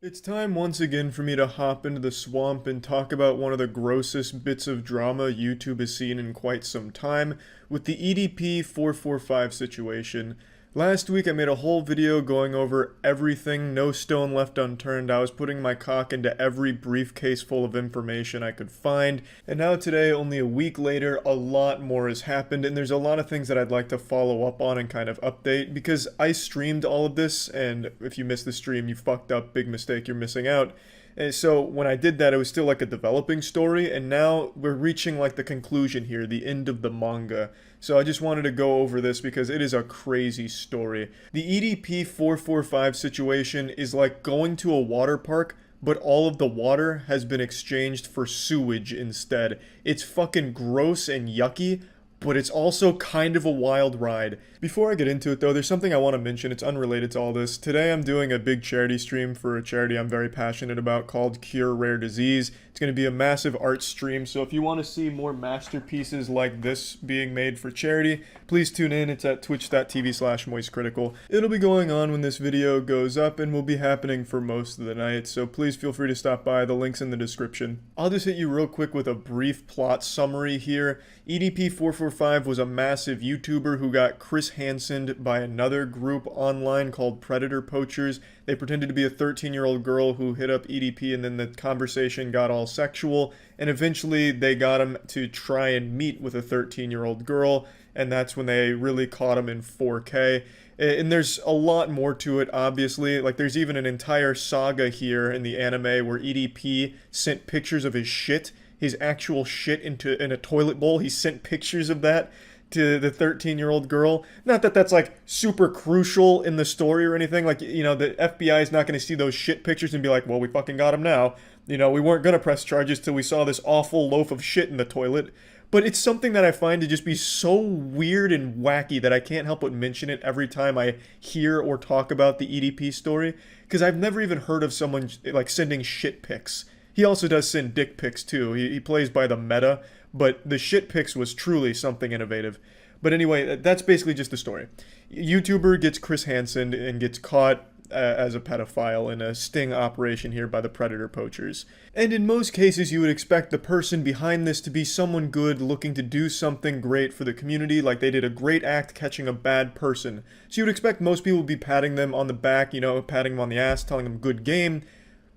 It's time once again for me to hop into the swamp and talk about one of the grossest bits of drama YouTube has seen in quite some time, with the EDP-445 situation. Last week I made a whole video going over everything, no stone left unturned. I was putting my cock into every briefcase full of information I could find, and now today, only a week later, a lot more has happened, and there's a lot of things that I'd like to follow up on and kind of update, because I streamed all of this, and if you missed the stream, you fucked up, big mistake, you're missing out. And so when I did that, it was still like a developing story, and now we're reaching like the conclusion here, the end of the manga. So I just wanted to go over this because it is a crazy story. The EDP 445 situation is like going to a water park, but all of the water has been exchanged for sewage instead. It's fucking gross and yucky, but it's also kind of a wild ride. Before I get into it though, there's something I want to mention. It's unrelated to all this. Today I'm doing a big charity stream for a charity I'm very passionate about called Cure Rare Disease. It's going to be a massive art stream, so if you want to see more masterpieces like this being made for charity, please tune in. It's at twitch.tv/MoistCritikal. It'll be going on when this video goes up and will be happening for most of the night, so please feel free to stop by. The link's in the description. I'll just hit you real quick with a brief plot summary here. EDP-445 was a massive YouTuber who got Chris Hansened by another group online called Predator Poachers. They pretended to be a 13-year-old girl who hit up EDP, and then the conversation got all sexual, and eventually they got him to try and meet with a 13-year-old girl, and that's when they really caught him in 4K. And there's a lot more to it, obviously. Like, there's even an entire saga here in the anime where EDP sent pictures of his shit, his actual shit in a toilet bowl. He sent pictures of that to the 13-year-old girl. Not that that's like super crucial in the story or anything. Like, you know, the FBI is not going to see those shit pictures and be like, well, we fucking got him now. You know, we weren't going to press charges till we saw this awful loaf of shit in the toilet. But it's something that I find to just be so weird and wacky that I can't help but mention it every time I hear or talk about the EDP story. Because I've never even heard of someone like sending shit pics. He also does send dick pics too. He plays by the meta, but the shit pics was truly something innovative. But anyway, that's basically just the story. YouTuber gets Chris Hansen and gets caught as a pedophile in a sting operation here by the Predator Poachers. And in most cases, you would expect the person behind this to be someone good looking to do something great for the community, like they did a great act catching a bad person. So you would expect most people would be patting them on the back, you know, patting them on the ass, telling them good game.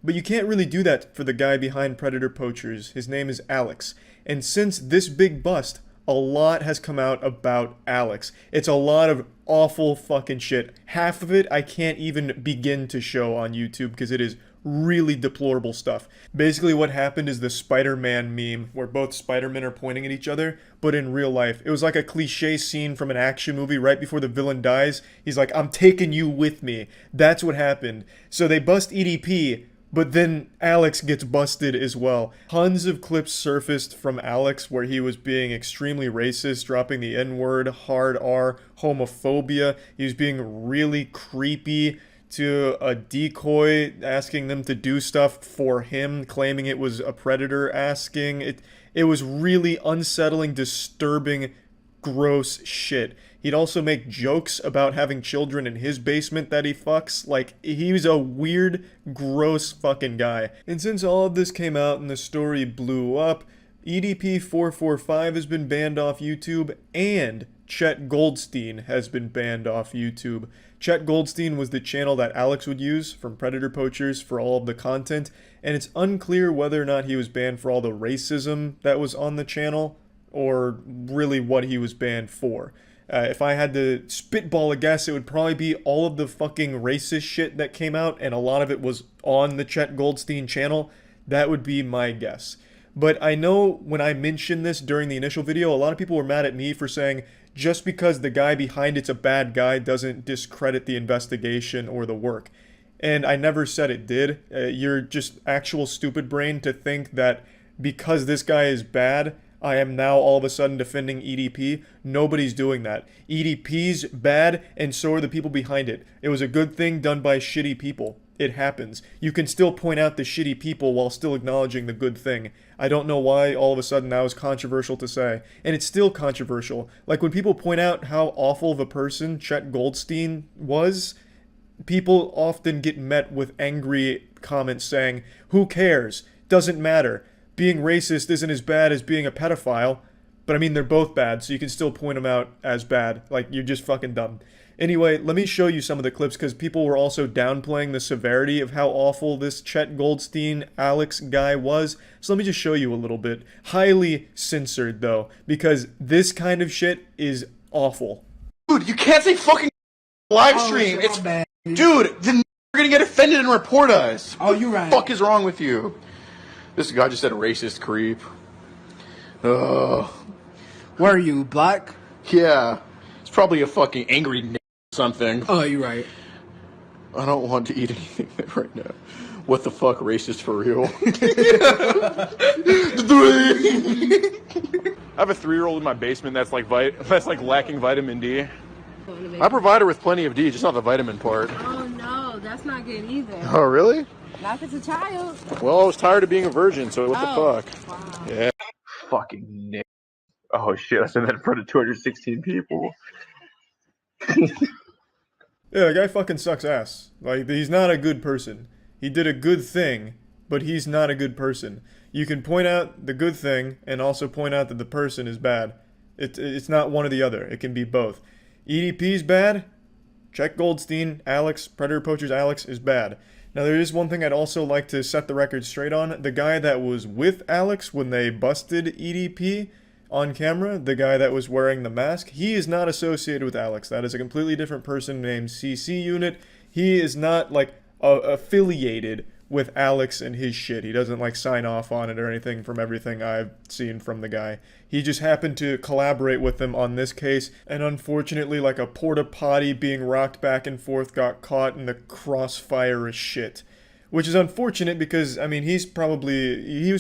But you can't really do that for the guy behind Predator Poachers. His name is Alex. And since this big bust, a lot has come out about Alex. It's a lot of awful fucking shit. Half of it I can't even begin to show on YouTube because it is really deplorable stuff. Basically what happened is the Spider-Man meme where both Spider-Men are pointing at each other, but in real life. It was like a cliche scene from an action movie right before the villain dies. He's like, I'm taking you with me. That's what happened. So they bust EDP, but then Alex gets busted as well. Tons of clips surfaced from Alex where he was being extremely racist, dropping the N-word, hard R, homophobia. He was being really creepy to a decoy, asking them to do stuff for him, claiming it was a predator asking. It was really unsettling, disturbing, gross shit. He'd also make jokes about having children in his basement that he fucks. Like, he's a weird, gross fucking guy. And since all of this came out and the story blew up, EDP-445 has been banned off YouTube, and Chet Goldstein has been banned off YouTube. Chet Goldstein was the channel that Alex would use from Predator Poachers for all of the content, and it's unclear whether or not he was banned for all the racism that was on the channel, or really what he was banned for. If I had to spitball a guess, it would probably be all of the fucking racist shit that came out, and a lot of it was on the Chet Goldstein channel. That would be my guess. But I know when I mentioned this during the initial video, a lot of people were mad at me for saying just because the guy behind it's a bad guy doesn't discredit the investigation or the work. And I never said it did. You're just actual stupid brain to think that because this guy is bad, I am now all of a sudden defending EDP. Nobody's doing that. EDP's bad, and so are the people behind it. It was a good thing done by shitty people. It happens. You can still point out the shitty people while still acknowledging the good thing. I don't know why all of a sudden that was controversial to say. And it's still controversial. Like when people point out how awful of a person Chet Goldstein was, people often get met with angry comments saying, who cares? Doesn't matter. Being racist isn't as bad as being a pedophile. But I mean, they're both bad, so you can still point them out as bad. Like, you're just fucking dumb. Anyway, let me show you some of the clips because people were also downplaying the severity of how awful this Chet Goldstein Alex guy was. So let me just show you a little bit. Highly censored, though, because this kind of shit is awful. Dude, you can't say fucking live stream. It's bad. Dude, then we're gonna get offended and report us. Oh, you right. What the fuck is wrong with you? This guy just said racist creep. Ugh. Where are you, black? Yeah. It's probably a fucking angry n or something. Oh, you right. I don't want to eat anything right now. What the fuck, racist for real? I have a 3-year-old in my basement that's like lacking vitamin D. I provide her with plenty of D, just not the vitamin part. Oh no, that's not good either. Oh really? Not if it's a child. Well, I was tired of being a virgin, so what the fuck? Wow. Yeah. Fucking Nick. Oh shit, I said that in front of 216 people. Yeah, the guy fucking sucks ass. Like, he's not a good person. He did a good thing, but he's not a good person. You can point out the good thing and also point out that the person is bad. It's not one or the other. It can be both. EDP's bad. Chet Goldstein, Alex, Predator Poachers Alex is bad. Now, there is one thing I'd also like to set the record straight on. The guy that was with Alex when they busted EDP on camera, the guy that was wearing the mask, he is not associated with Alex. That is a completely different person named CC Unit. He is not, like, affiliated with Alex and his shit. He doesn't, like, sign off on it or anything from everything I've seen from the guy. He just happened to collaborate with them on this case, and unfortunately, like a porta potty being rocked back and forth, got caught in the crossfire of shit. Which is unfortunate because, I mean, he was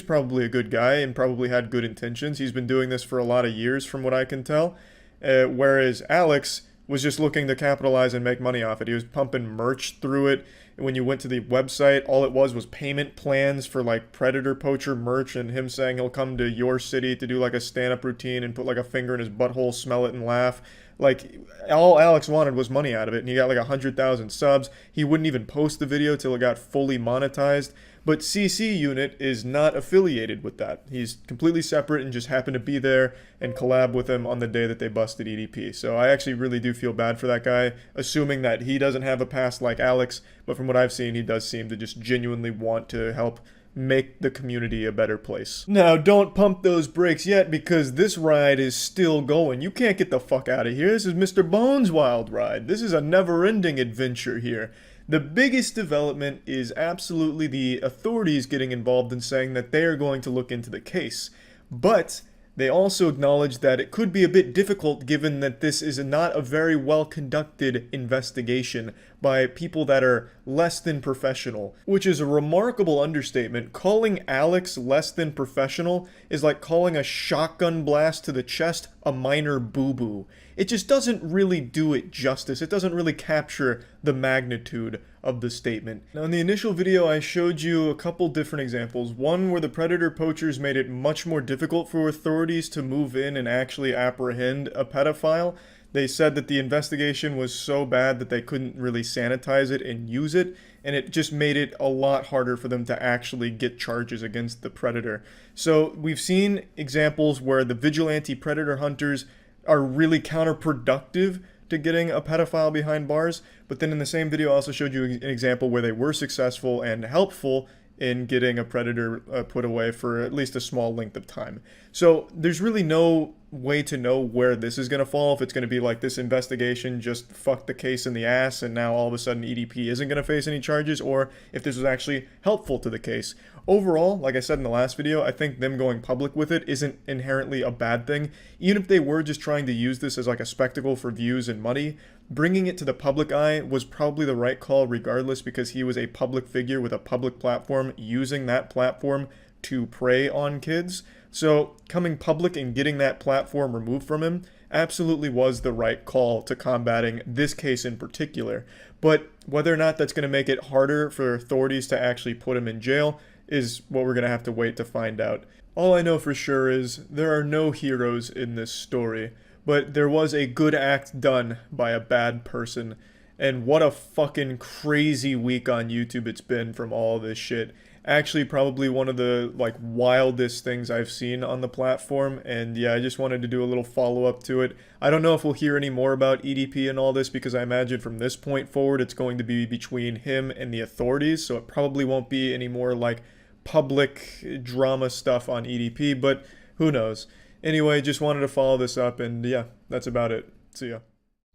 probably a good guy and probably had good intentions. He's been doing this for a lot of years from what I can tell. Whereas Alex was just looking to capitalize and make money off it. He was pumping merch through it. When you went to the website, all it was payment plans for like Predator Poacher merch and him saying he'll come to your city to do like a stand-up routine and put like a finger in his butthole, smell it and laugh. Like, all Alex wanted was money out of it, and he got like 100,000 subs. He wouldn't even post the video till it got fully monetized. But CC Unit is not affiliated with that. He's completely separate and just happened to be there and collab with him on the day that they busted EDP. So I actually really do feel bad for that guy, assuming that he doesn't have a past like Alex. But from what I've seen, he does seem to just genuinely want to help make the community a better place. Now, don't pump those brakes yet because this ride is still going. You can't get the fuck out of here. This is Mr. Bones' wild ride. This is a never-ending adventure here. The biggest development is absolutely the authorities getting involved and saying that they are going to look into the case. But they also acknowledge that it could be a bit difficult given that this is not a very well-conducted investigation by people that are less than professional, which is a remarkable understatement. Calling Alex less than professional is like calling a shotgun blast to the chest a minor boo-boo. It just doesn't really do it justice. It doesn't really capture the magnitude of the statement. Now, in the initial video, I showed you a couple different examples. One where the Predator Poachers made it much more difficult for authorities to move in and actually apprehend a pedophile. They said that the investigation was so bad that they couldn't really sanitize it and use it, and it just made it a lot harder for them to actually get charges against the Predator. So we've seen examples where the vigilante Predator hunters are really counterproductive to getting a pedophile behind bars, but then in the same video I also showed you an example where they were successful and helpful in getting a predator put away for at least a small length of time. So there's really no way to know where this is going to fall, if it's going to be like this investigation just fucked the case in the ass and now all of a sudden EDP isn't going to face any charges, or if this was actually helpful to the case. Overall, like I said in the last video, I think them going public with it isn't inherently a bad thing. Even if they were just trying to use this as like a spectacle for views and money, bringing it to the public eye was probably the right call regardless, because he was a public figure with a public platform using that platform to prey on kids. So coming public and getting that platform removed from him absolutely was the right call to combating this case in particular. But whether or not that's going to make it harder for authorities to actually put him in jail is what we're going to have to wait to find out. All I know for sure is there are no heroes in this story, but there was a good act done by a bad person, And what a fucking crazy week on YouTube it's been from all this shit. Actually, probably one of the like wildest things I've seen on the platform. And yeah, I just wanted to do a little follow-up to it. I don't know if we'll hear any more about EDP and all this, because I imagine from this point forward it's going to be between him and the authorities, so it probably won't be any more like public drama stuff on EDP, but who knows. Anyway, just wanted to follow this up, and yeah, that's about it. See ya.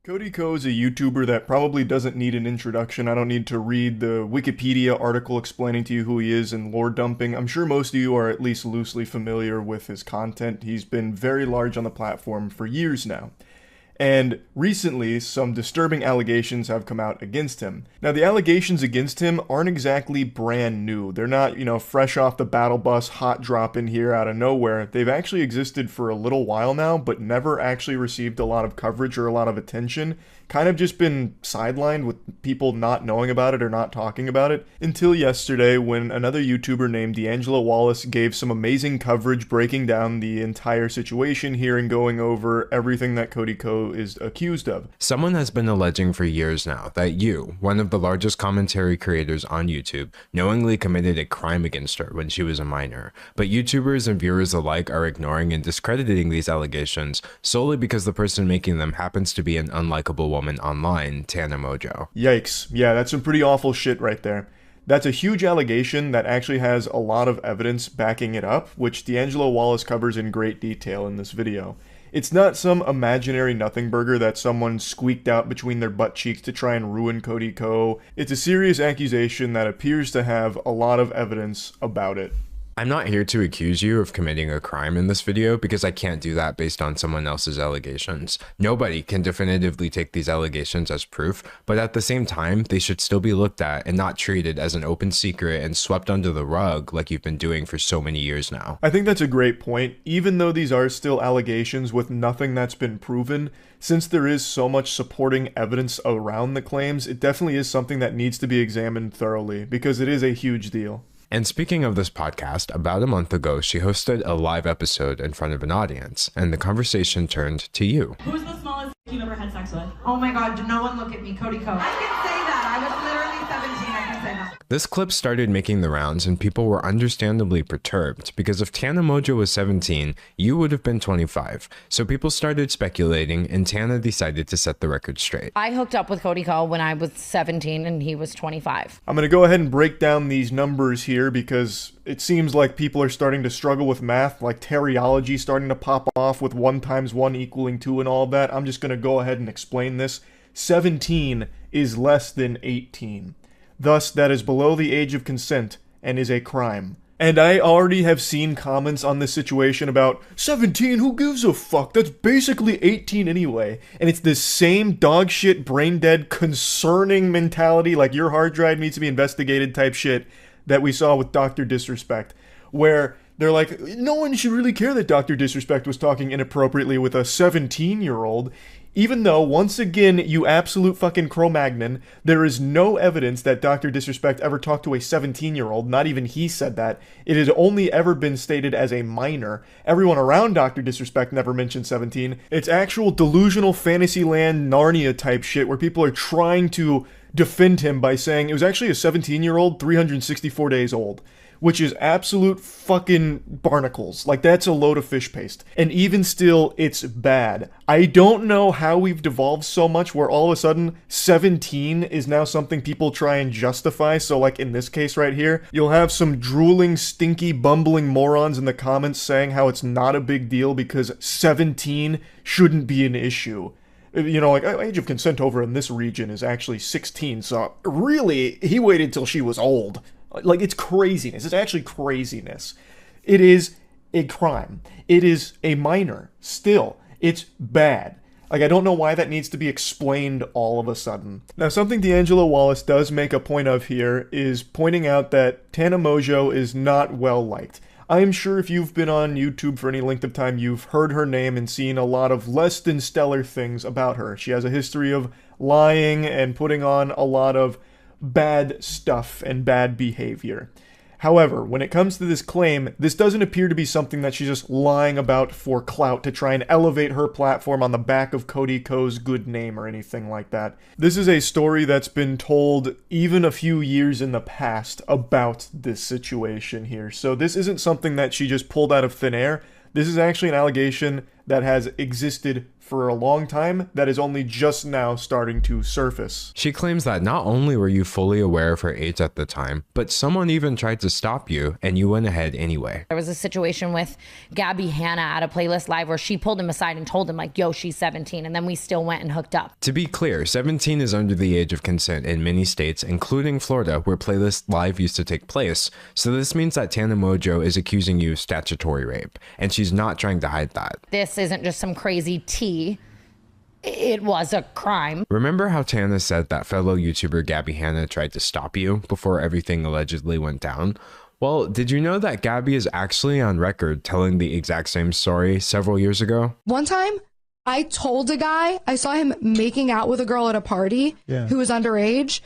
CritikAL is a YouTuber that probably doesn't need an introduction. I don't need to read the Wikipedia article explaining to you who he is and lore dumping. I'm sure most of you are at least loosely familiar with his content. He's been very large on the platform for years now. And recently, some disturbing allegations have come out against him. Now, the allegations against him aren't exactly brand new. They're not, fresh off the battle bus, hot drop in here out of nowhere. They've actually existed for a little while now, but never actually received a lot of coverage or a lot of attention. Kind of just been sidelined with people not knowing about it or not talking about it until yesterday, when another YouTuber named D'Angelo Wallace gave some amazing coverage breaking down the entire situation here and going over everything that CritikAL is accused of. Someone has been alleging for years now that you, one of the largest commentary creators on YouTube, knowingly committed a crime against her when she was a minor. But YouTubers and viewers alike are ignoring and discrediting these allegations solely because the person making them happens to be an unlikable woman online, Tana Mojo. Yikes. Yeah, that's some pretty awful shit right there. That's a huge allegation that actually has a lot of evidence backing it up, which D'Angelo Wallace covers in great detail in this video. It's not some imaginary nothing burger that someone squeaked out between their butt cheeks to try and ruin CritikAL. It's a serious accusation that appears to have a lot of evidence about it. I'm not here to accuse you of committing a crime in this video because I can't do that based on someone else's allegations. Nobody can definitively take these allegations as proof, but at the same time, they should still be looked at and not treated as an open secret and swept under the rug like you've been doing for so many years now. I think that's a great point. Even though these are still allegations with nothing that's been proven, since there is so much supporting evidence around the claims, it definitely is something that needs to be examined thoroughly because it is a huge deal. And speaking of this podcast, about a month ago, she hosted a live episode in front of an audience, and the conversation turned to you. Who's the smallest you've ever had sex with? Oh my God, no one look at me, CritikAL. I can say that. I was literally 17, I can say that. This clip started making the rounds, and people were understandably perturbed, because if Tana Mojo was 17, you would have been 25. So people started speculating, and Tana decided to set the record straight. I hooked up with CritikAL when I was 17 and he was 25. I'm going to go ahead and break down these numbers here because it seems like people are starting to struggle with math, like teriology starting to pop off with 1 × 1 = 2 and all of that. I'm just going to go ahead and explain this. 17 is less than 18. Thus, that is below the age of consent and is a crime. And I already have seen comments on this situation about 17, who gives a fuck? That's basically 18 anyway. And it's this same dog shit, brain dead, concerning mentality, like your hard drive needs to be investigated type shit that we saw with Dr. Disrespect, where they're like, no one should really care that Dr. Disrespect was talking inappropriately with a 17-year-old. Even though, once again, you absolute fucking Cro-Magnon, there is no evidence that Dr. Disrespect ever talked to a 17-year-old. Not even he said that. It has only ever been stated as a minor. Everyone around Dr. Disrespect never mentioned 17. It's actual delusional Fantasyland Narnia type shit where people are trying to defend him by saying it was actually a 17-year-old, 364 days old. Which is absolute fucking barnacles. Like, that's a load of fish paste. And even still, it's bad. I don't know how we've devolved so much where all of a sudden 17 is now something people try and justify. So like in this case right here, you'll have some drooling, stinky, bumbling morons in the comments saying how it's not a big deal because 17 shouldn't be an issue. You know, like, age of consent over in this region is actually 16, so really, he waited till she was old. Like, it's craziness. It's actually craziness. It is a crime. It is a minor. Still, it's bad. Like, I don't know why that needs to be explained all of a sudden. Now, something D'Angelo Wallace does make a point of here is pointing out that Tana Mojo is not well liked. I am sure if you've been on YouTube for any length of time, you've heard her name and seen a lot of less than stellar things about her. She has a history of lying and putting on a lot of bad stuff and bad behavior. However, when it comes to this claim, this doesn't appear to be something that she's just lying about for clout to try and elevate her platform on the back of Cody Ko's good name or anything like that. This is a story that's been told even a few years in the past about this situation here. So this isn't something that she just pulled out of thin air. This is actually an allegation that has existed for a long time that is only just now starting to surface. She claims that not only were you fully aware of her age at the time, but someone even tried to stop you and you went ahead anyway. There was a situation with Gabby Hanna at a Playlist Live where she pulled him aside and told him like, yo, she's 17. And then we still went and hooked up. To be clear, 17 is under the age of consent in many states, including Florida, where Playlist Live used to take place. So this means that Tana Mongeau is accusing you of statutory rape, and she's not trying to hide that. This isn't just some crazy tea. It was a crime. Remember how Tana said that fellow YouTuber Gabby Hanna tried to stop you before everything allegedly went down? Well, did you know that Gabby is actually on record telling the exact same story several years ago? One time, I told a guy, I saw him making out with a girl at a party who was underage,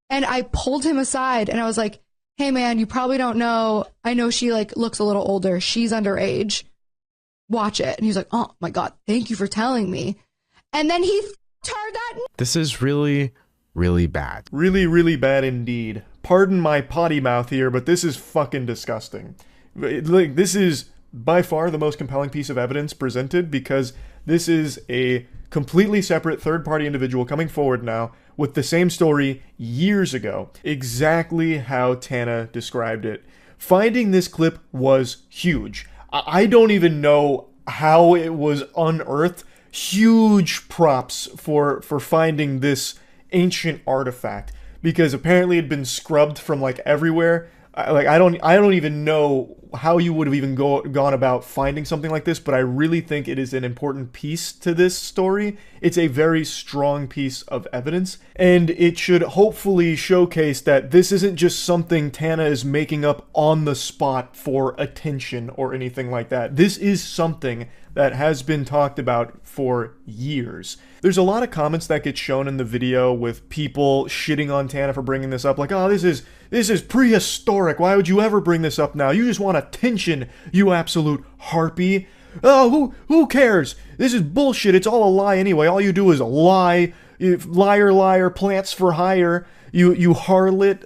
and I pulled him aside and I was like, hey man, you probably don't know, I know she like looks a little older, she's underage. Watch it. And he's like, oh my God, thank you for telling me. And then he turned that. This is really, really bad. Really, really bad indeed. Pardon my potty mouth here, but this is fucking disgusting. Like, this is by far the most compelling piece of evidence presented because this is a completely separate third-party individual coming forward now with the same story years ago. Exactly how Tana described it. Finding this clip was huge. I don't even know how it was unearthed. Huge props for finding this ancient artifact because apparently it had been scrubbed from like everywhere. I don't even know how you would have even gone about finding something like this, but I really think it is an important piece to this story. It's a very strong piece of evidence, and it should hopefully showcase that this isn't just something Tana is making up on the spot for attention or anything like that. This is something that has been talked about for years. There's a lot of comments that get shown in the video with people shitting on Tana for bringing this up, like, oh, this is prehistoric. Why would you ever bring this up now? You just want attention, you absolute harpy. Oh, who cares? This is bullshit. It's all a lie anyway. All you do is lie. Liar, liar, plants for hire. You harlot.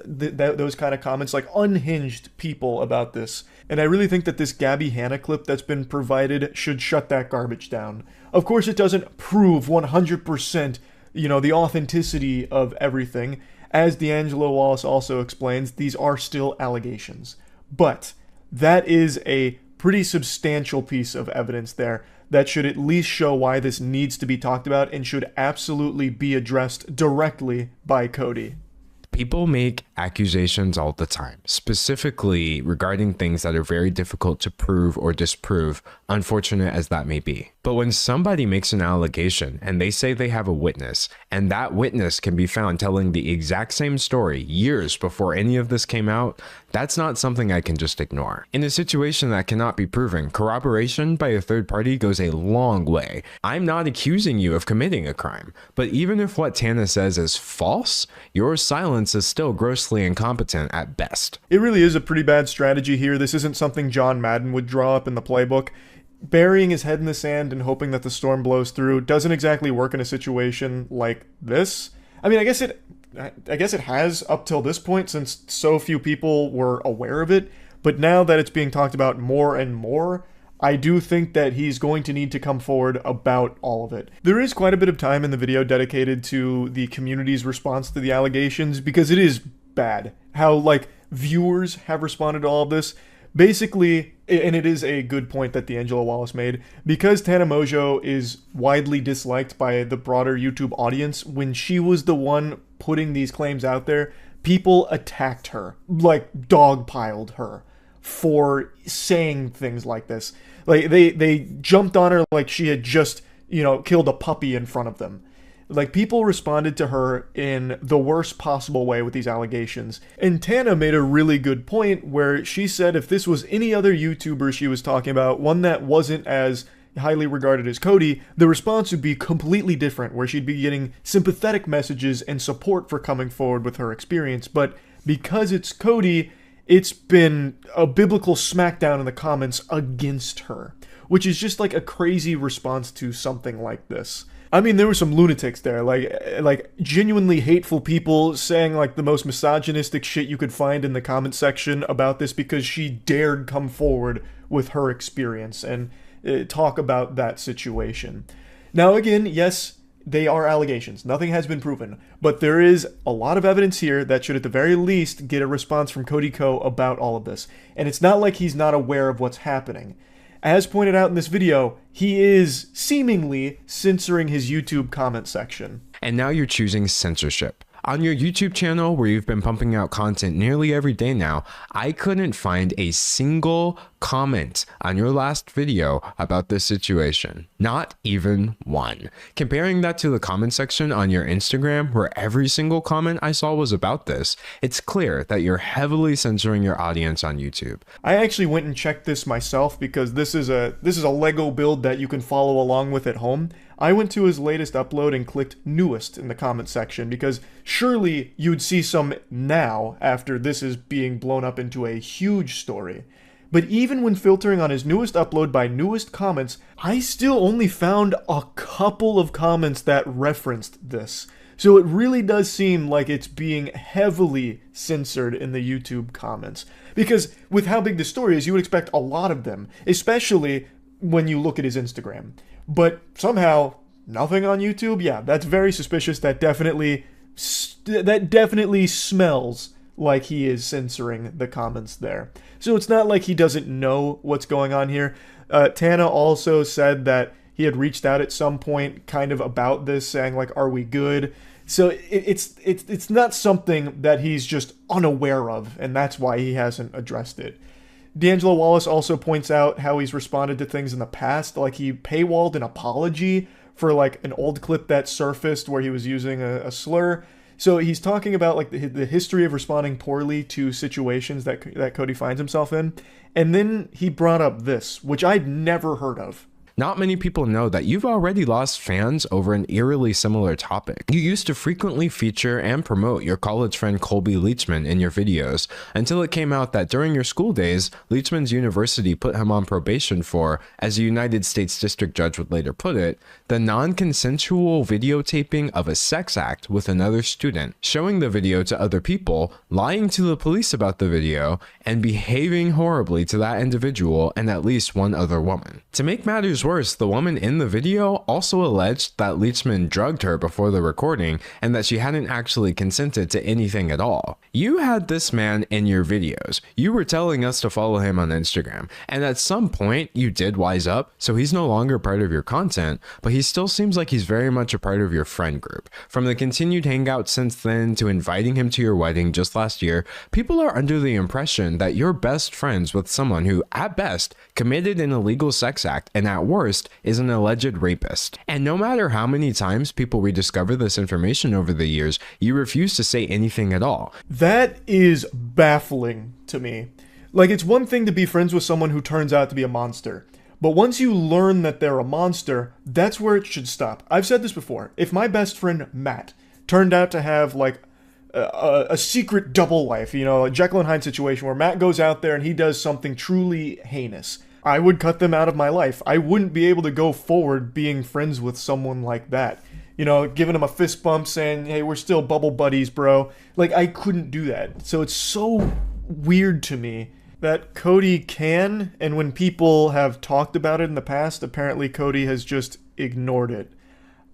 Those kind of comments, like unhinged people about this. And I really think that this Gabby Hanna clip that's been provided should shut that garbage down. Of course, it doesn't prove 100%, the authenticity of everything. As D'Angelo Wallace also explains, these are still allegations. But that is a pretty substantial piece of evidence there that should at least show why this needs to be talked about and should absolutely be addressed directly by Cody. People make accusations all the time, specifically regarding things that are very difficult to prove or disprove, unfortunate as that may be. But when somebody makes an allegation and they say they have a witness, and that witness can be found telling the exact same story years before any of this came out, that's not something I can just ignore. In a situation that cannot be proven, corroboration by a third party goes a long way. I'm not accusing you of committing a crime, but even if what Tana says is false, your silence is still grossly incompetent at best. It really is a pretty bad strategy here. This isn't something John Madden would draw up in the playbook. Burying his head in the sand and hoping that the storm blows through doesn't exactly work in a situation like this. I mean, I guess it has up till this point since so few people were aware of it, but now that it's being talked about more and more, I do think that he's going to need to come forward about all of it. There is quite a bit of time in the video dedicated to the community's response to the allegations because it is bad how, viewers have responded to all of this. Basically, and it is a good point that D'Angelo Wallace made, because Tana Mongeau is widely disliked by the broader YouTube audience, when she was the one putting these claims out there, people attacked her, dogpiled her for saying things like this. They jumped on her like she had just, killed a puppy in front of them. People responded to her in the worst possible way with these allegations. And Tana made a really good point where she said if this was any other YouTuber she was talking about, one that wasn't as highly regarded as Cody, the response would be completely different, where she'd be getting sympathetic messages and support for coming forward with her experience. But because it's Cody, it's been a biblical smackdown in the comments against her, which is just like a crazy response to something like this. I mean, there were some lunatics there, like genuinely hateful people saying like the most misogynistic shit you could find in the comment section about this because she dared come forward with her experience and talk about that situation. Now again, yes, they are allegations. Nothing has been proven, but there is a lot of evidence here that should at the very least get a response from Cody Ko about all of this. And it's not like he's not aware of what's happening. As pointed out in this video, he is seemingly censoring his YouTube comment section. And now you're choosing censorship. On your YouTube channel, where you've been pumping out content nearly every day now, I couldn't find a single comment on your last video about this situation. Not even one. Comparing that to the comment section on your Instagram, where every single comment I saw was about this, it's clear that you're heavily censoring your audience on YouTube. I actually went and checked this myself because this is a Lego build that you can follow along with at home. I went to his latest upload and clicked newest in the comment section because surely you'd see some now after this is being blown up into a huge story. But even when filtering on his newest upload by newest comments, I still only found a couple of comments that referenced this. So it really does seem like it's being heavily censored in the YouTube comments. Because with how big the story is, you would expect a lot of them, especially when you look at his Instagram. But somehow, nothing on YouTube? Yeah, that's very suspicious. That definitely smells like he is censoring the comments there. So it's not like he doesn't know what's going on here. Tana also said that he had reached out at some point kind of about this, saying like, are we good? So it's not something that he's just unaware of, and that's why he hasn't addressed it. D'Angelo Wallace also points out how he's responded to things in the past, like he paywalled an apology for like an old clip that surfaced where he was using a slur. So he's talking about like the history of responding poorly to situations that Cody finds himself in. And then he brought up this, which I'd never heard of. Not many people know that you've already lost fans over an eerily similar topic. You used to frequently feature and promote your college friend Colby Leachman in your videos, until it came out that during your school days, Leachman's university put him on probation for, as a United States District Judge would later put it, the non-consensual videotaping of a sex act with another student, showing the video to other people, lying to the police about the video, and behaving horribly to that individual and at least one other woman. To make matters worse, the woman in the video also alleged that Leachman drugged her before the recording and that she hadn't actually consented to anything at all. You had this man in your videos. You were telling us to follow him on Instagram, and at some point you did wise up, so he's no longer part of your content, but he still seems like he's very much a part of your friend group. From the continued hangout since then to inviting him to your wedding just last year, people are under the impression that you're best friends with someone who, at best, committed an illegal sex act and at worst is an alleged rapist. And no matter how many times people rediscover this information over the years, you refuse to say anything at all. That is baffling to me. Like, it's one thing to be friends with someone who turns out to be a monster, but once you learn that they're a monster, that's where it should stop. I've said this before. If my best friend Matt turned out to have like a secret double life, you know, a Jekyll and Hyde situation where Matt goes out there and he does something truly heinous, I would cut them out of my life. I wouldn't be able to go forward being friends with someone like that. You know, giving him a fist bump saying, hey, we're still bubble buddies, bro. Like, I couldn't do that. So it's so weird to me that Cody can, and when people have talked about it in the past, apparently Cody has just ignored it.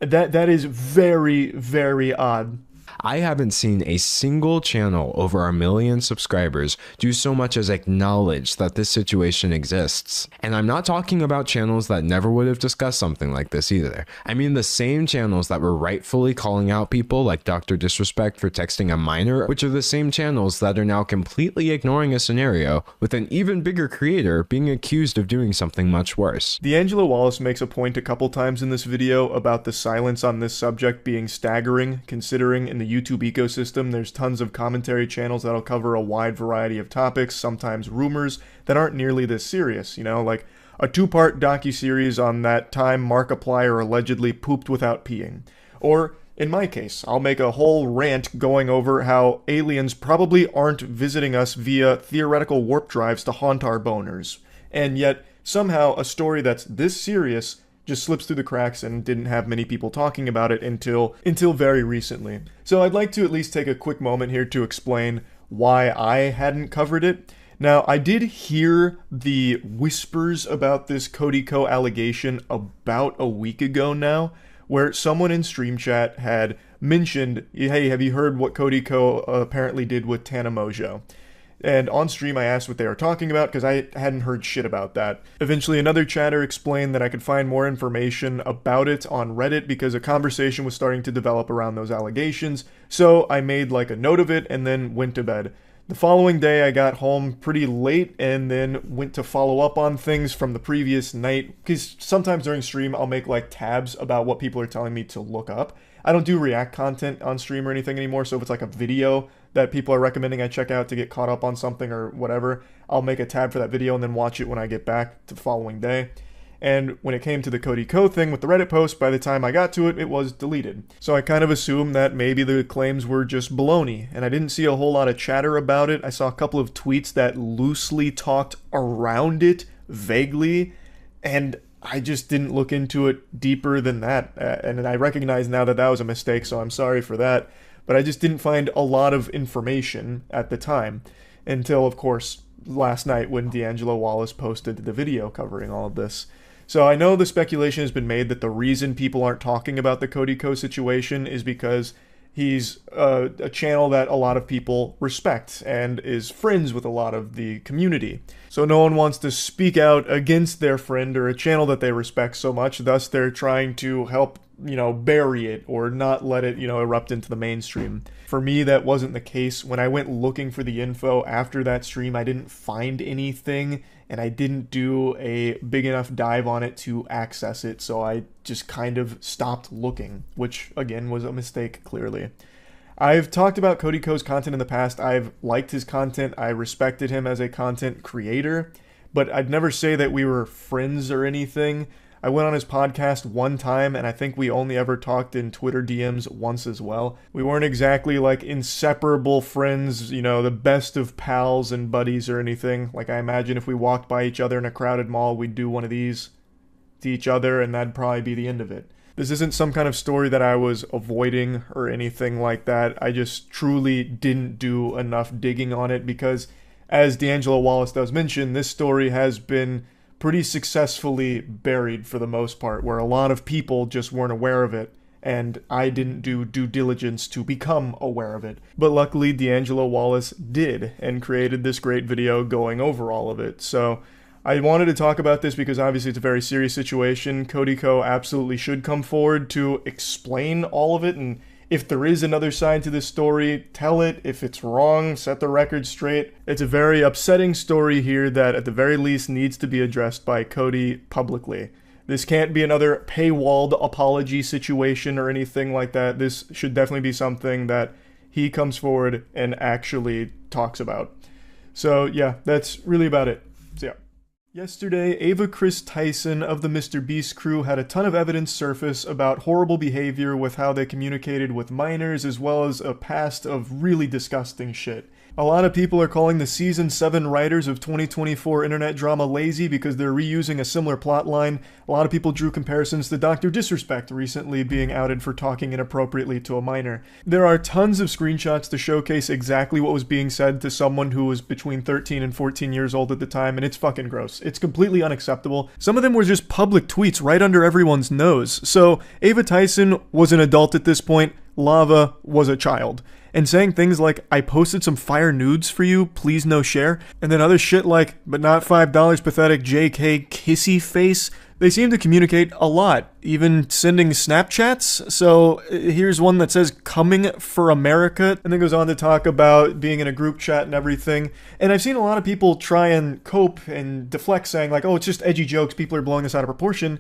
That is very, very odd. I haven't seen a single channel over 1 million subscribers do so much as acknowledge that this situation exists. And I'm not talking about channels that never would have discussed something like this either. I mean the same channels that were rightfully calling out people like Dr. Disrespect for texting a minor, which are the same channels that are now completely ignoring a scenario with an even bigger creator being accused of doing something much worse. D'Angelo Wallace makes a point a couple times in this video about the silence on this subject being staggering, considering in the YouTube ecosystem there's tons of commentary channels that'll cover a wide variety of topics, sometimes rumors that aren't nearly this serious, you know, like a 2-part docuseries on that time Markiplier allegedly pooped without peeing, or In my case, I'll make a whole rant going over how aliens probably aren't visiting us via theoretical warp drives to haunt our boners. And yet, somehow, a story that's this serious just slips through the cracks and didn't have many people talking about it until very recently. So I'd like to at least take a quick moment here to explain why I hadn't covered it. Now, I did hear the whispers about this Cody Co allegation about a week ago now, where someone in stream chat had mentioned, hey, have you heard what Cody Co apparently did with Tana Mojo? And on stream I asked what they were talking about because I hadn't heard shit about that. Eventually another chatter explained that I could find more information about it on Reddit because a conversation was starting to develop around those allegations, so I made like a note of it and then went to bed. The following day I got home pretty late and then went to follow up on things from the previous night, because sometimes during stream I'll make like tabs about what people are telling me to look up. I don't do react content on stream or anything anymore, so if it's like a video that people are recommending I check out to get caught up on something or whatever, I'll make a tab for that video and then watch it when I get back to the following day. And when it came to the Cody Co thing with the Reddit post, by the time I got to it, it was deleted. So I kind of assumed that maybe the claims were just baloney, and I didn't see a whole lot of chatter about it. I saw a couple of tweets that loosely talked around it, vaguely, and I just didn't look into it deeper than that. And I recognize now that that was a mistake, so I'm sorry for that. But I just didn't find a lot of information at the time, until, of course, last night when D'Angelo Wallace posted the video covering all of this. So I know the speculation has been made that the reason people aren't talking about the Cody Co situation is because he's a channel that a lot of people respect and is friends with a lot of the community. So no one wants to speak out against their friend or a channel that they respect so much, thus they're trying to help, bury it or not let it, erupt into the mainstream. For me, that wasn't the case. When I went looking for the info after that stream, I didn't find anything, and I didn't do a big enough dive on it to access it, so I just kind of stopped looking, which, again, was a mistake, clearly. I've talked about Cody Co's content in the past. I've liked his content. I respected him as a content creator, but I'd never say that we were friends or anything. I went on his podcast one time, and I think we only ever talked in Twitter DMs once as well. We weren't exactly like inseparable friends, the best of pals and buddies or anything. Like, I imagine if we walked by each other in a crowded mall, we'd do one of these to each other, and that'd probably be the end of it. This isn't some kind of story that I was avoiding or anything like that. I just truly didn't do enough digging on it because, as D'Angelo Wallace does mention, this story has been pretty successfully buried for the most part, where a lot of people just weren't aware of it, and I didn't do due diligence to become aware of it. But luckily, D'Angelo Wallace did, and created this great video going over all of it. So I wanted to talk about this because obviously it's a very serious situation. Cody Co absolutely should come forward to explain all of it, and if there is another side to this story, tell it. If it's wrong, set the record straight. It's a very upsetting story here that at the very least needs to be addressed by Cody publicly. This can't be another paywalled apology situation or anything like that. This should definitely be something that he comes forward and actually talks about. So yeah, that's really about it. So yeah. Yesterday, Ava Chris Tyson of the Mr. Beast crew had a ton of evidence surface about horrible behavior with how they communicated with minors, as well as a past of really disgusting shit. A lot of people are calling the Season 7 writers of 2024 internet drama lazy because they're reusing a similar plotline. A lot of people drew comparisons to Dr. Disrespect recently being outed for talking inappropriately to a minor. There are tons of screenshots to showcase exactly what was being said to someone who was between 13 and 14 years old at the time, and it's fucking gross. It's completely unacceptable. Some of them were just public tweets right under everyone's nose. So Ava Tyson was an adult at this point. Lava was a child. And saying things like, I posted some fire nudes for you, please no share, and then other shit like, but not $5 pathetic JK kissy face, they seem to communicate a lot, even sending Snapchats. So here's one that says, coming for America, and then goes on to talk about being in a group chat and everything. And I've seen a lot of people try and cope and deflect saying like, oh, it's just edgy jokes, people are blowing this out of proportion.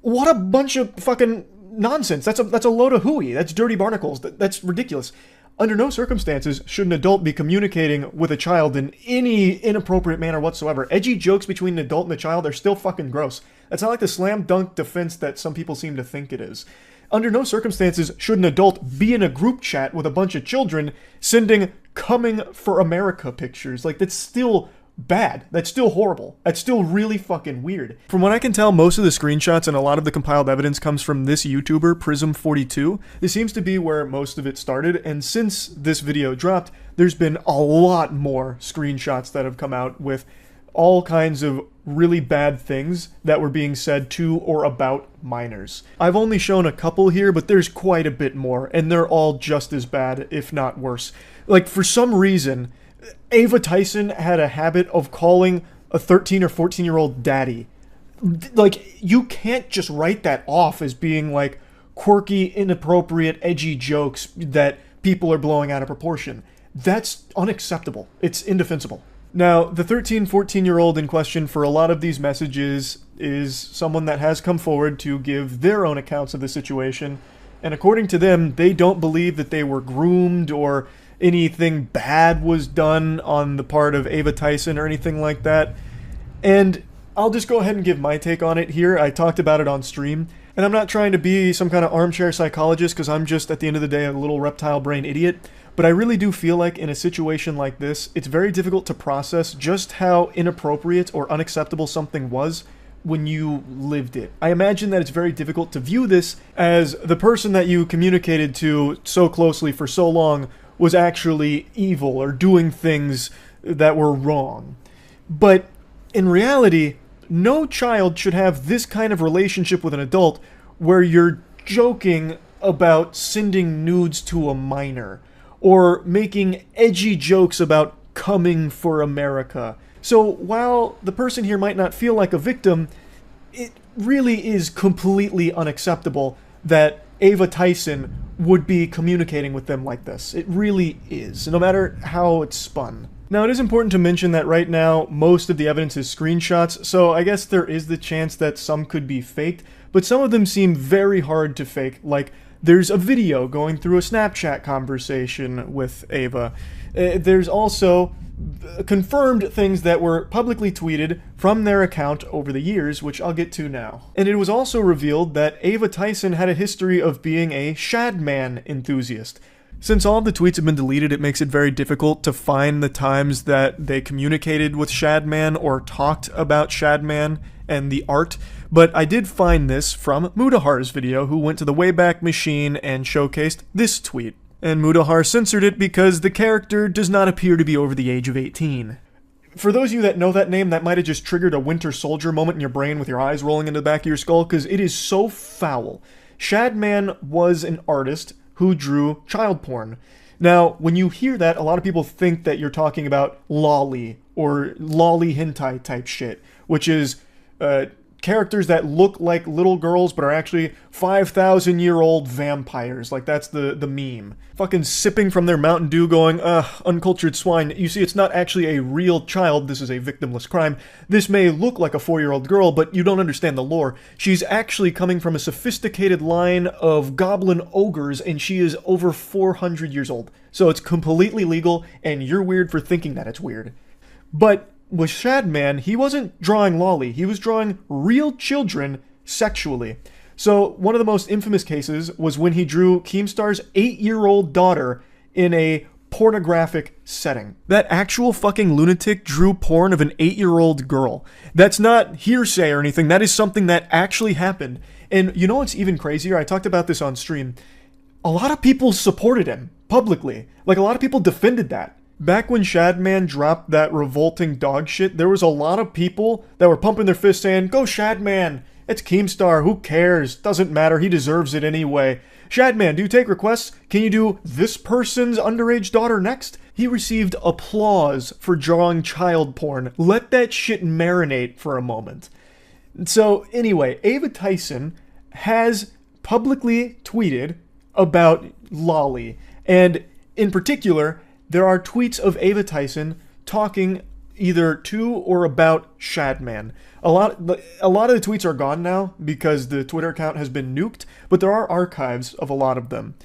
What a bunch of fucking nonsense. That's a load of hooey. That's dirty barnacles. That's ridiculous. Under no circumstances should an adult be communicating with a child in any inappropriate manner whatsoever. Edgy jokes between an adult and a child are still fucking gross. That's not like the slam dunk defense that some people seem to think it is. Under no circumstances should an adult be in a group chat with a bunch of children sending coming for America pictures. Like, that's still bad. That's still horrible. That's still really fucking weird. From what I can tell, most of the screenshots and a lot of the compiled evidence comes from this YouTuber, Prism42. This seems to be where most of it started, and since this video dropped, there's been a lot more screenshots that have come out with all kinds of really bad things that were being said to or about minors. I've only shown a couple here, but there's quite a bit more, and they're all just as bad, if not worse. Like, for some reason, Ava Tyson had a habit of calling a 13 or 14-year-old daddy. Like, you can't just write that off as being, like, quirky, inappropriate, edgy jokes that people are blowing out of proportion. That's unacceptable. It's indefensible. Now, the 13, 14-year-old in question for a lot of these messages is someone that has come forward to give their own accounts of the situation, and according to them, they don't believe that they were groomed or anything bad was done on the part of Ava Tyson or anything like that. And I'll just go ahead and give my take on it here. I talked about it on stream, and I'm not trying to be some kind of armchair psychologist because I'm just, at the end of the day, a little reptile brain idiot. But I really do feel like in a situation like this, it's very difficult to process just how inappropriate or unacceptable something was when you lived it. I imagine that it's very difficult to view this as the person that you communicated to so closely for so long was actually evil or doing things that were wrong. But in reality, no child should have this kind of relationship with an adult where you're joking about sending nudes to a minor or making edgy jokes about coming for America. So while the person here might not feel like a victim, it really is completely unacceptable that Ava Tyson would be communicating with them like this. It really is, no matter how it's spun. Now, it is important to mention that right now, most of the evidence is screenshots, so I guess there is the chance that some could be faked, but some of them seem very hard to fake, like there's a video going through a Snapchat conversation with Ava. There's also confirmed things that were publicly tweeted from their account over the years, which I'll get to now. And it was also revealed that Ava Tyson had a history of being a Shadman enthusiast. Since all of the tweets have been deleted, it makes it very difficult to find the times that they communicated with Shadman or talked about Shadman and the art, but I did find this from Mudahar's video, who went to the Wayback Machine and showcased this tweet. And Mudahar censored it because the character does not appear to be over the age of 18. For those of you that know that name, that might have just triggered a Winter Soldier moment in your brain with your eyes rolling into the back of your skull, because it is so foul. Shadman was an artist who drew child porn. Now, when you hear that, a lot of people think that you're talking about lolly or lolly hentai type shit, which is characters that look like little girls but are actually 5,000-year-old vampires. Like, that's the meme. Fucking sipping from their Mountain Dew going, uncultured swine. You see, it's not actually a real child. This is a victimless crime. This may look like a 4-year-old girl, but you don't understand the lore. She's actually coming from a sophisticated line of goblin ogres, and she is over 400 years old. So it's completely legal, and you're weird for thinking that it's weird. But with Shadman, he wasn't drawing lolly. He was drawing real children sexually. So one of the most infamous cases was when he drew Keemstar's 8-year-old daughter in a pornographic setting. That actual fucking lunatic drew porn of an 8-year-old girl. That's not hearsay or anything. That is something that actually happened. And you know what's even crazier? I talked about this on stream. A lot of people supported him publicly. Like, a lot of people defended that. Back when Shadman dropped that revolting dog shit, there was a lot of people that were pumping their fists saying, "Go Shadman! It's Keemstar, who cares? Doesn't matter, he deserves it anyway. Shadman, do you take requests? Can you do this person's underage daughter next?" He received applause for drawing child porn. Let that shit marinate for a moment. So anyway, Ava Tyson has publicly tweeted about lolly, and in particular, there are tweets of Ava Tyson talking either to or about Shadman. A lot of the tweets are gone now because the Twitter account has been nuked, but there are archives of a lot of them.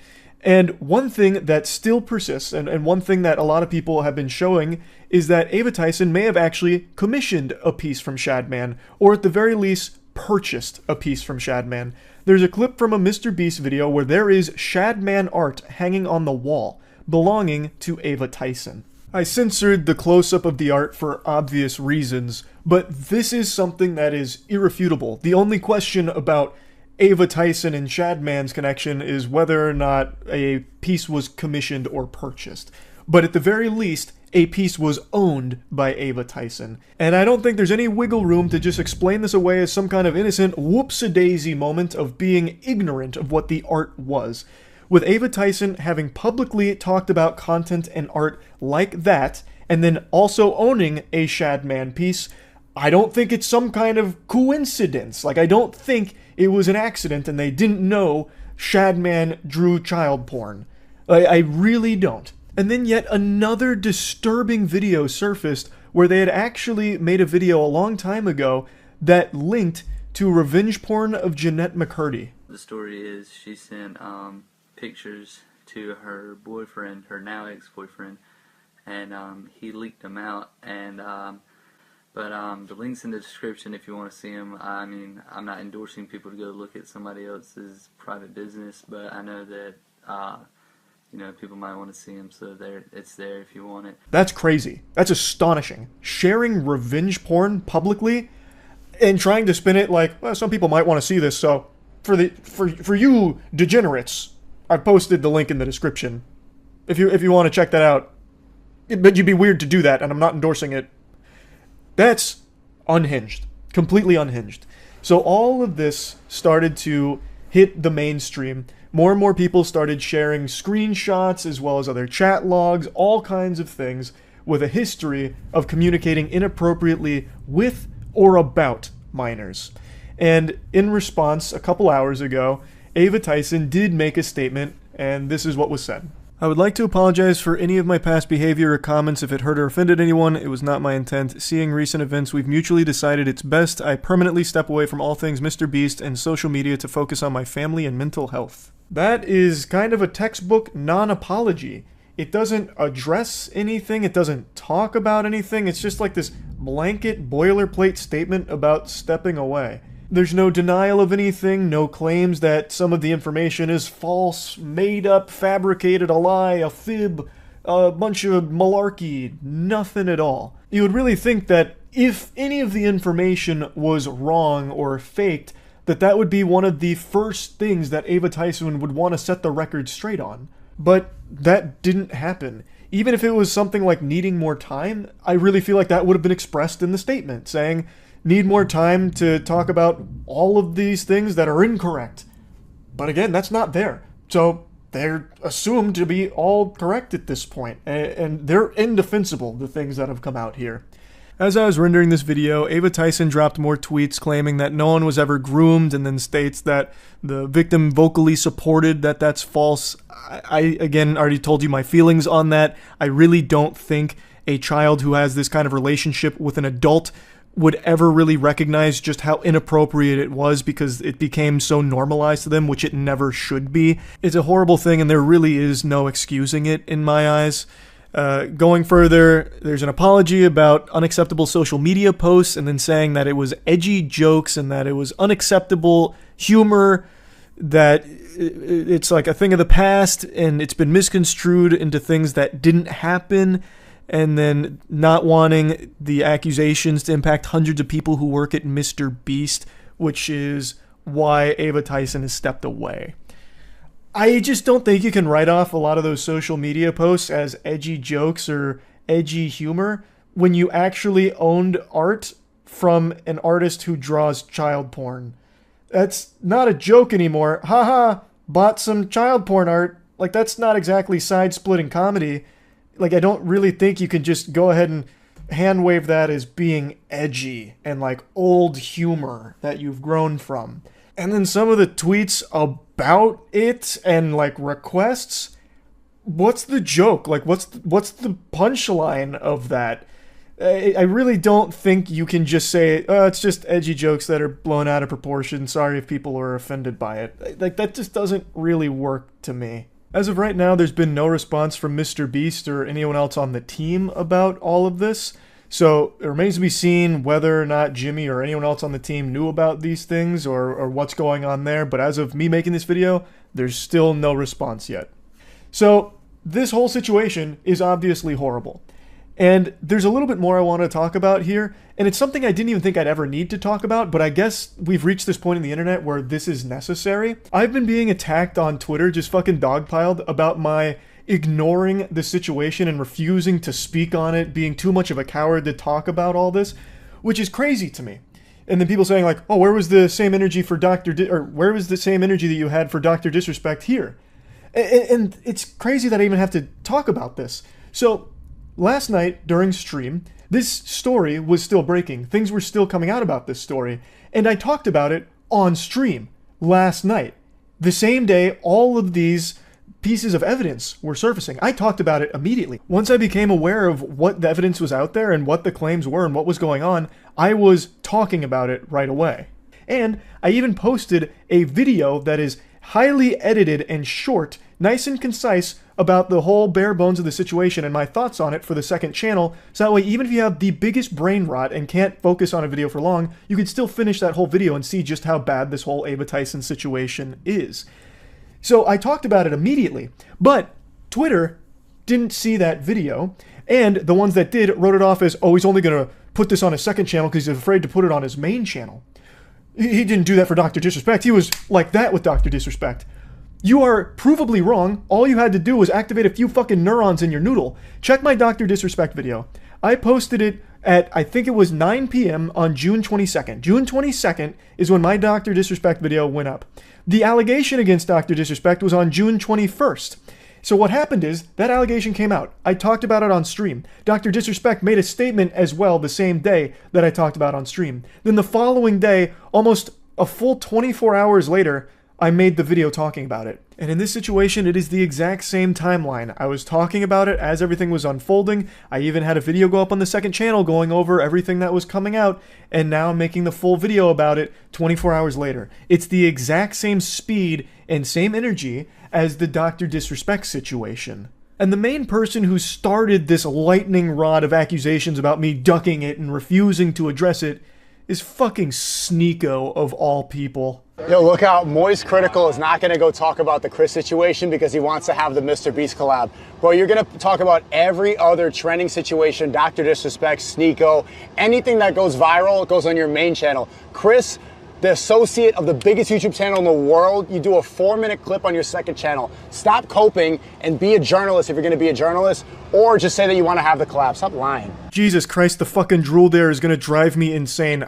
And one thing that still persists, and one thing that a lot of people have been showing, is that Ava Tyson may have actually commissioned a piece from Shadman, or at the very least, purchased a piece from Shadman. There's a clip from a Mr. Beast video where there is Shadman art hanging on the wall, belonging to Ava Tyson. I censored the close-up of the art for obvious reasons, but this is something that is irrefutable. The only question about Ava Tyson and Shadman's connection is whether or not a piece was commissioned or purchased. But at the very least, a piece was owned by Ava Tyson. And I don't think there's any wiggle room to just explain this away as some kind of innocent whoops-a-daisy moment of being ignorant of what the art was. With Ava Tyson having publicly talked about content and art like that, and then also owning a Shadman piece, I don't think it's some kind of coincidence. Like, I don't think it was an accident and they didn't know Shadman drew child porn. I really don't. And then yet another disturbing video surfaced where they had actually made a video a long time ago that linked to revenge porn of Jeanette McCurdy. The story is she sent pictures to her boyfriend, her now ex-boyfriend, and he leaked them out. And but the link's in the description if you want to see them. I mean, I'm not endorsing people to go look at somebody else's private business, but I know that you know, people might want to see them, so it's there if you want it. That's crazy. That's astonishing. Sharing revenge porn publicly and trying to spin it like, well, some people might want to see this, so for you degenerates, I posted the link in the description. If you want to check that out. But you'd be weird to do that, and I'm not endorsing it. That's unhinged. Completely unhinged. So all of this started to hit the mainstream. More and more people started sharing screenshots as well as other chat logs, all kinds of things with a history of communicating inappropriately with or about minors. And in response, a couple hours ago, Ava Tyson did make a statement, and this is what was said. I would like to apologize for any of my past behavior or comments if it hurt or offended anyone. It was not my intent. Seeing recent events, we've mutually decided it's best I permanently step away from all things Mr. Beast and social media to focus on my family and mental health. That is kind of a textbook non-apology. It doesn't address anything. It doesn't talk about anything. It's just like this blanket boilerplate statement about stepping away. There's no denial of anything, no claims that some of the information is false, made up, fabricated, a lie, a fib, a bunch of malarkey, nothing at all. You would really think that if any of the information was wrong or faked, that would be one of the first things that Ava Tyson would want to set the record straight on. But that didn't happen. Even if it was something like needing more time, I really feel like that would have been expressed in the statement, saying, need more time to talk about all of these things that are incorrect. But again, that's not there. So they're assumed to be all correct at this point, and they're indefensible, the things that have come out here. As I was rendering this video, Ava Tyson dropped more tweets claiming that no one was ever groomed, and then states that the victim vocally supported that that's false. I again, already told you my feelings on that. I really don't think a child who has this kind of relationship with an adult would ever really recognize just how inappropriate it was because it became so normalized to them, which it never should be. It's a horrible thing, and there really is no excusing it in my eyes. Going further, there's an apology about unacceptable social media posts and then saying that it was edgy jokes and that it was unacceptable humor, that it's like a thing of the past and it's been misconstrued into things that didn't happen, and then not wanting the accusations to impact hundreds of people who work at Mr. Beast, which is why Ava Tyson has stepped away. I just don't think you can write off a lot of those social media posts as edgy jokes or edgy humor when you actually owned art from an artist who draws child porn. That's not a joke anymore. Haha, bought some child porn art. Like, that's not exactly side-splitting comedy. Like, I don't really think you can just go ahead and hand wave that as being edgy and like old humor that you've grown from. And then some of the tweets about it and like requests, what's the joke? Like, what's the punchline of that? I really don't think you can just say, oh, it's just edgy jokes that are blown out of proportion. Sorry if people are offended by it. Like, that just doesn't really work to me. As of right now, there's been no response from Mr. Beast or anyone else on the team about all of this. So it remains to be seen whether or not Jimmy or anyone else on the team knew about these things or what's going on there. But as of me making this video, there's still no response yet. So this whole situation is obviously horrible. And there's a little bit more I want to talk about here, and it's something I didn't even think I'd ever need to talk about, but I guess we've reached this point in the internet where this is necessary. I've been being attacked on Twitter, just fucking dogpiled, about my ignoring the situation and refusing to speak on it, being too much of a coward to talk about all this, which is crazy to me. And then people saying like, oh, where was the same energy for where was the same energy that you had for Dr. Disrespect here? And it's crazy that I even have to talk about this. So last night during stream, this story was still breaking. Things were still coming out about this story. And I talked about it on stream last night. The same day all of these pieces of evidence were surfacing. I talked about it immediately. Once I became aware of what the evidence was out there and what the claims were and what was going on, I was talking about it right away. And I even posted a video that is highly edited and short, nice and concise, about the whole bare bones of the situation and my thoughts on it for the second channel, so that way even if you have the biggest brain rot and can't focus on a video for long, you can still finish that whole video and see just how bad this whole Ava Tyson situation is. So I talked about it immediately, but Twitter didn't see that video, and the ones that did wrote it off as, oh, he's only going to put this on his second channel because he's afraid to put it on his main channel. He didn't do that for Dr. Disrespect. He was like that with Dr. Disrespect. You are provably wrong. All you had to do was activate a few fucking neurons in your noodle. Check my Dr. Disrespect video. I posted it at, I think it was 9 p.m. on June 22nd. June 22nd is when my Dr. Disrespect video went up. The allegation against Dr. Disrespect was on June 21st. So what happened is, that allegation came out. I talked about it on stream. Dr. Disrespect made a statement as well the same day that I talked about on stream. Then the following day, almost a full 24 hours later, I made the video talking about it. And in this situation, it is the exact same timeline. I was talking about it as everything was unfolding. I even had a video go up on the second channel going over everything that was coming out, and now I'm making the full video about it 24 hours later. It's the exact same speed and same energy as the Dr. Disrespect situation. And the main person who started this lightning rod of accusations about me ducking it and refusing to address it is fucking Sneeko of all people. Yo, look out, MoistCritikal is not gonna go talk about the Chris situation because he wants to have the Mr. Beast collab. Bro, you're gonna talk about every other trending situation, Dr. Disrespect, Sneeko, anything that goes viral goes on your main channel. Chris, the associate of the biggest YouTube channel in the world, you do a 4-minute clip on your second channel. Stop coping and be a journalist if you're gonna be a journalist, or just say that you wanna have the collab. Stop lying. Jesus Christ, the fucking drool there is gonna drive me insane.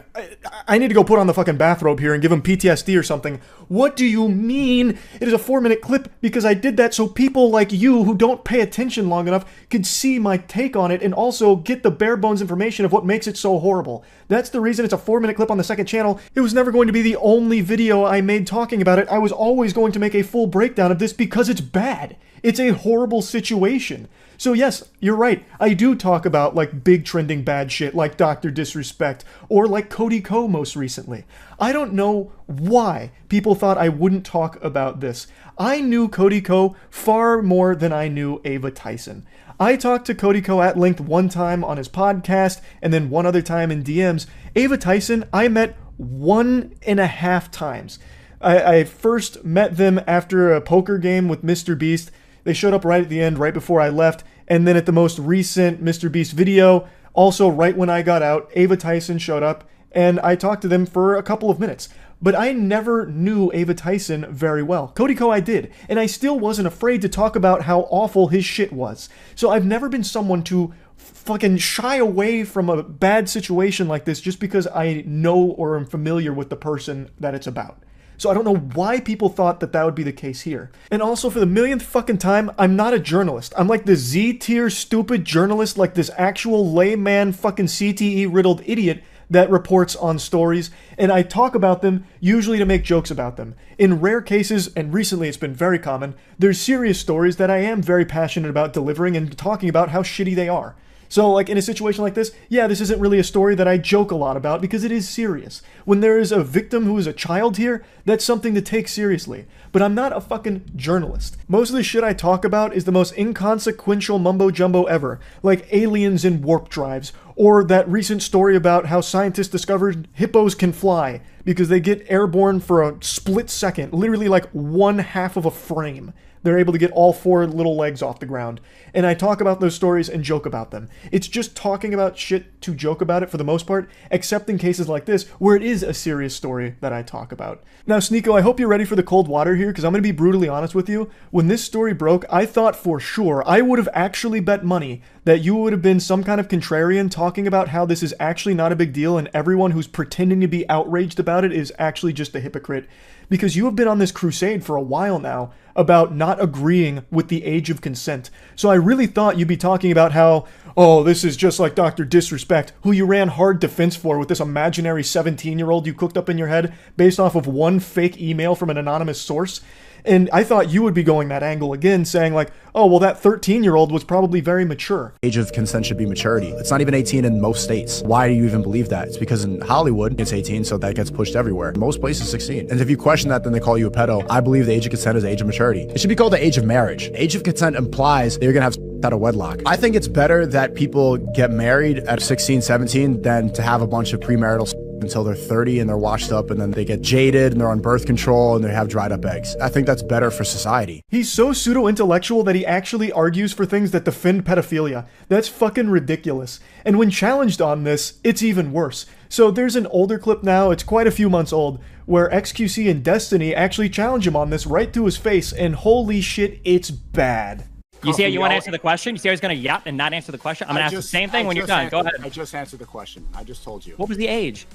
I need to go put on the fucking bathrobe here and give him PTSD or something. What do you mean it is a 4-minute clip? Because I did that so people like you who don't pay attention long enough could see my take on it and also get the bare bones information of what makes it so horrible. That's the reason it's a 4-minute clip on the second channel. It was never going to be the only video I made talking about it. I was always going to make a full breakdown of this because it's bad. It's a horrible situation. So yes, you're right. I do talk about like big trending bad shit like Dr. Disrespect or like Cody Ko most recently. I don't know why people thought I wouldn't talk about this. I knew Cody Ko far more than I knew Ava Tyson. I talked to Cody Ko at length one time on his podcast and then one other time in DMs. Ava Tyson, I met 1.5 times. I first met them after a poker game with Mr. Beast. They showed up right at the end, right before I left. And then at the most recent Mr. Beast video, also right when I got out, Ava Tyson showed up and I talked to them for a couple of minutes. But I never knew Ava Tyson very well. Cody Ko I did, and I still wasn't afraid to talk about how awful his shit was. So I've never been someone to fucking shy away from a bad situation like this just because I know or am familiar with the person that it's about. So I don't know why people thought that that would be the case here. And also, for the millionth fucking time, I'm not a journalist. I'm like the Z-tier stupid journalist, like this actual layman fucking CTE-riddled idiot that reports on stories, and I talk about them usually to make jokes about them. In rare cases, and recently it's been very common, there's serious stories that I am very passionate about delivering and talking about how shitty they are. So like in a situation like this, yeah, this isn't really a story that I joke a lot about because it is serious. When there is a victim who is a child here, that's something to take seriously. But I'm not a fucking journalist. Most of the shit I talk about is the most inconsequential mumbo jumbo ever, like aliens in warp drives, or that recent story about how scientists discovered hippos can fly because they get airborne for a split second, literally like 1/2 of a frame. They're able to get all 4 little legs off the ground. And I talk about those stories and joke about them. It's just talking about shit to joke about it for the most part, except in cases like this, where it is a serious story that I talk about. Now, Sneeko, I hope you're ready for the cold water here, because I'm going to be brutally honest with you. When this story broke, I thought for sure, I would have actually bet money that you would have been some kind of contrarian talking about how this is actually not a big deal and everyone who's pretending to be outraged about it is actually just a hypocrite. Because you have been on this crusade for a while now about not agreeing with the age of consent. So I really thought you'd be talking about how, oh, this is just like Dr. Disrespect, who you ran hard defense for with this imaginary 17-year-old you cooked up in your head based off of one fake email from an anonymous source. And I thought you would be going that angle again, saying like, oh, well, that 13-year-old was probably very mature. Age of consent should be maturity. It's not even 18 in most states. Why do you even believe that? It's because in Hollywood, it's 18, so that gets pushed everywhere. Most places, 16. And if you question that, then they call you a pedo. I believe the age of consent is the age of maturity. It should be called the age of marriage. Age of consent implies that you're gonna have out of wedlock. I think it's better that people get married at 16, 17 than to have a bunch of premarital until they're 30 and they're washed up and then they get jaded and they're on birth control and they have dried up eggs. I think that's better for society. He's so pseudo-intellectual that he actually argues for things that defend pedophilia. That's fucking ridiculous. And when challenged on this, it's even worse. So there's an older clip now, it's quite a few months old, where XQC and Destiny actually challenge him on this right to his face, and holy shit, it's bad. You see how you want to answer the question? You see how he's going to yap and not answer the question? I'm going to ask the same thing when you're done. Go ahead. I just answered the question. I just told you. What was the age?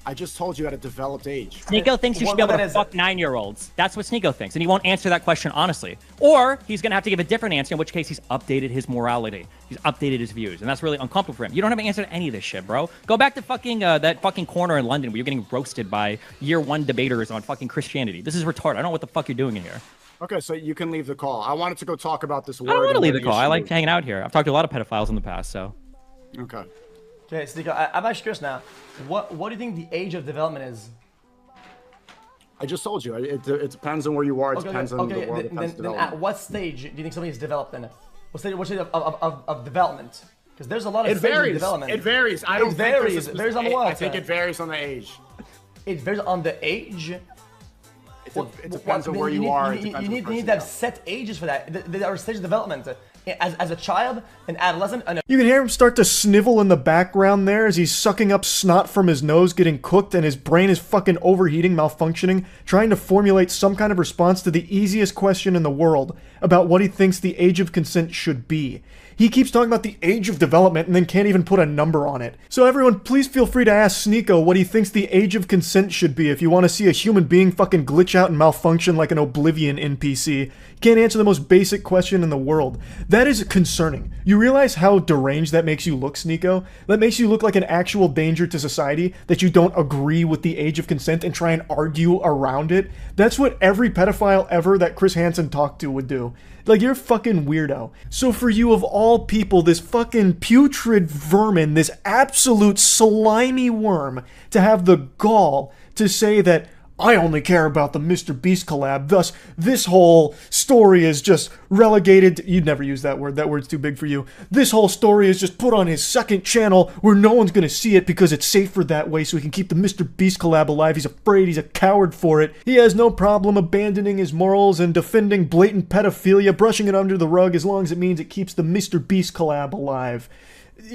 I just told you at a developed age. Sneeko thinks you should be able to fuck 9-year-olds. That's what Sneeko thinks, and he won't answer that question honestly. Or he's going to have to give a different answer, in which case he's updated his morality. He's updated his views, and that's really uncomfortable for him. You don't have an answer to any of this shit, bro. Go back to fucking that fucking corner in London where you're getting roasted by year 1 debaters on fucking Christianity. This is retarded. I don't know what the fuck you're doing in here. Okay, so you can leave the call. I wanted to go talk about this word. I don't want to leave the call. I like hanging out here. I've talked to a lot of pedophiles in the past, so. Okay. Okay, Sneeko, I'm actually curious now. What do you think the age of development is? I just told you. It depends on where you are. It depends on the world. Then at what stage do you think somebody is developed in? What stage of development? Because there's a lot of stages of development. It varies. I don't think it varies on what? I think it varies on the age. It varies on the age? It depends on where you are. You need to have set ages for that. There are stages of development. As a child, an adolescent, you can hear him start to snivel in the background there as he's sucking up snot from his nose, getting cooked, and his brain is fucking overheating, malfunctioning, trying to formulate some kind of response to the easiest question in the world about what he thinks the age of consent should be. He keeps talking about the age of development and then can't even put a number on it. So everyone, please feel free to ask Sneeko what he thinks the age of consent should be if you want to see a human being fucking glitch out and malfunction like an Oblivion NPC. Can't answer the most basic question in the world. That is concerning. You realize how deranged that makes you look, Sneeko? That makes you look like an actual danger to society, that you don't agree with the age of consent and try and argue around it. That's what every pedophile ever that Chris Hansen talked to would do. Like, you're a fucking weirdo. So for you of all people, this fucking putrid vermin, this absolute slimy worm, to have the gall to say that I only care about the Mr. Beast collab, thus this whole story is just relegated to, you'd never use that word's too big for you. This whole story is just put on his second channel where no one's gonna see it because it's safer that way so he can keep the Mr. Beast collab alive. He's afraid, he's a coward for it. He has no problem abandoning his morals and defending blatant pedophilia, brushing it under the rug as long as it means it keeps the Mr. Beast collab alive.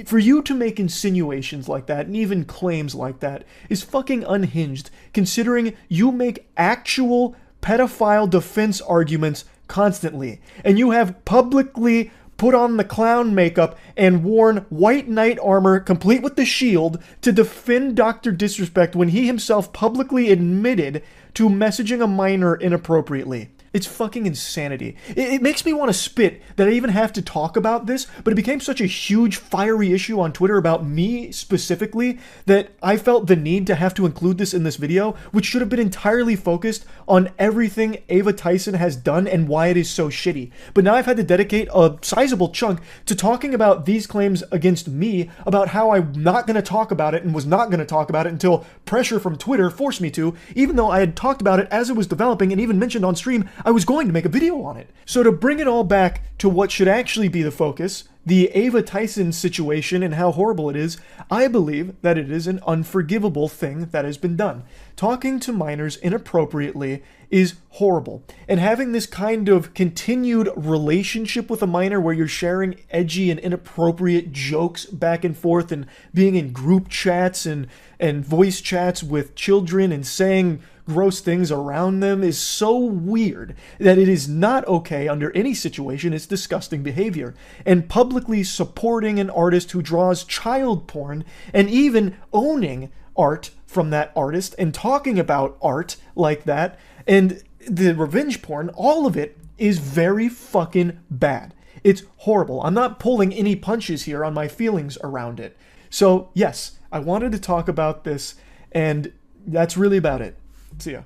For you to make insinuations like that, and even claims like that, is fucking unhinged, considering you make actual pedophile defense arguments constantly, and you have publicly put on the clown makeup and worn white knight armor complete with the shield to defend Dr. Disrespect when he himself publicly admitted to messaging a minor inappropriately. It's fucking insanity. It makes me want to spit that I even have to talk about this, but it became such a huge, fiery issue on Twitter about me specifically that I felt the need to have to include this in this video, which should have been entirely focused on everything Ava Tyson has done and why it is so shitty. But now I've had to dedicate a sizable chunk to talking about these claims against me, about how I'm not going to talk about it and was not going to talk about it until pressure from Twitter forced me to, even though I had talked about it as it was developing and even mentioned on stream I was going to make a video on it. So to bring it all back to what should actually be the focus, the Ava Tyson situation and how horrible it is, I believe that it is an unforgivable thing that has been done. Talking to minors inappropriately is horrible. And having this kind of continued relationship with a minor where you're sharing edgy and inappropriate jokes back and forth and being in group chats and voice chats with children and saying gross things around them is so weird that it is not okay under any situation. It's disgusting behavior. And publicly supporting an artist who draws child porn and even owning art from that artist and talking about art like that and the revenge porn, all of it is very fucking bad. It's horrible. I'm not pulling any punches here on my feelings around it. So yes, I wanted to talk about this, and that's really about it. See ya.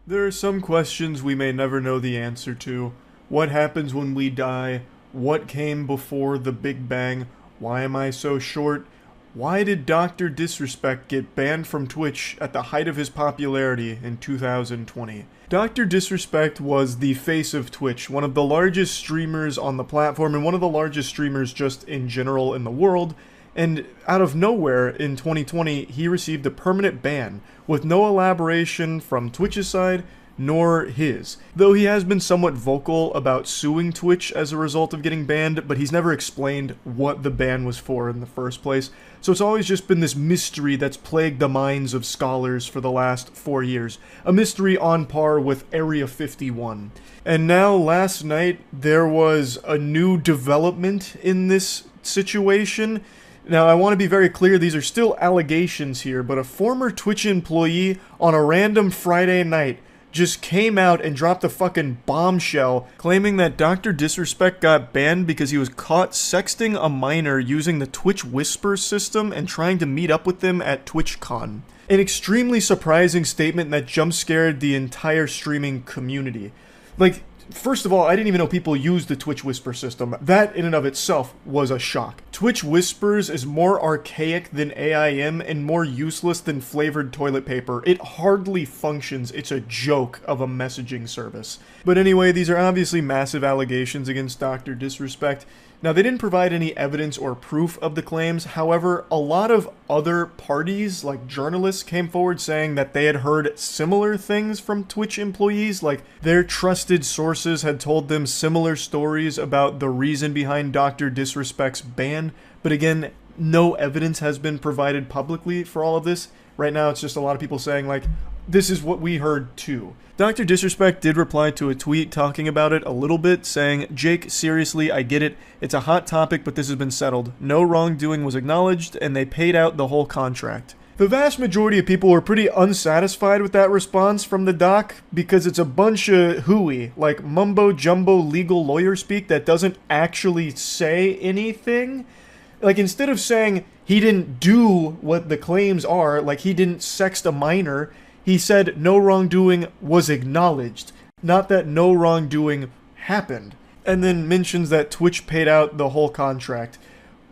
There are some questions we may never know the answer to. What happens when we die? What came before the Big Bang? Why am I so short? Why did Dr. Disrespect get banned from Twitch at the height of his popularity in 2020? Dr. Disrespect was the face of Twitch, one of the largest streamers on the platform and one of the largest streamers just in general in the world. And out of nowhere, in 2020, he received a permanent ban, with no elaboration from Twitch's side, nor his. Though he has been somewhat vocal about suing Twitch as a result of getting banned, but he's never explained what the ban was for in the first place. So it's always just been this mystery that's plagued the minds of scholars for the last 4 years. A mystery on par with Area 51. And now, last night, there was a new development in this situation. Now, I want to be very clear, these are still allegations here, but a former Twitch employee on a random Friday night just came out and dropped a fucking bombshell claiming that Dr. Disrespect got banned because he was caught sexting a minor using the Twitch Whisper system and trying to meet up with them at TwitchCon. An extremely surprising statement that jump-scared the entire streaming community. Like, first of all, I didn't even know people used the Twitch Whisper system. That in and of itself was a shock. Twitch Whispers is more archaic than AIM and more useless than flavored toilet paper. It hardly functions. It's a joke of a messaging service. But anyway, these are obviously massive allegations against Dr. Disrespect. Now, they didn't provide any evidence or proof of the claims. However, a lot of other parties, like journalists, came forward saying that they had heard similar things from Twitch employees, like their trusted sources had told them similar stories about the reason behind Dr. Disrespect's ban. But again, no evidence has been provided publicly for all of this. Right now, it's just a lot of people saying, like, this is what we heard too. Dr. Disrespect did reply to a tweet talking about it a little bit, saying, "Jake, seriously, I get it. It's a hot topic, but this has been settled. No wrongdoing was acknowledged, and they paid out the whole contract." The vast majority of people were pretty unsatisfied with that response from the doc because it's a bunch of hooey, like mumbo-jumbo legal lawyer speak that doesn't actually say anything. Like, instead of saying he didn't do what the claims are, like he didn't sext a minor, he said no wrongdoing was acknowledged, not that no wrongdoing happened. And then mentions that Twitch paid out the whole contract,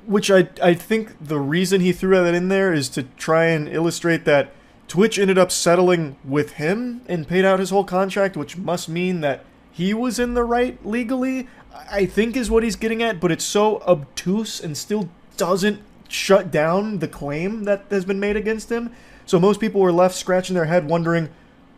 which I think the reason he threw that in there is to try and illustrate that Twitch ended up settling with him and paid out his whole contract, which must mean that he was in the right legally, I think is what he's getting at, but it's so obtuse and still doesn't shut down the claim that has been made against him. So most people were left scratching their head wondering,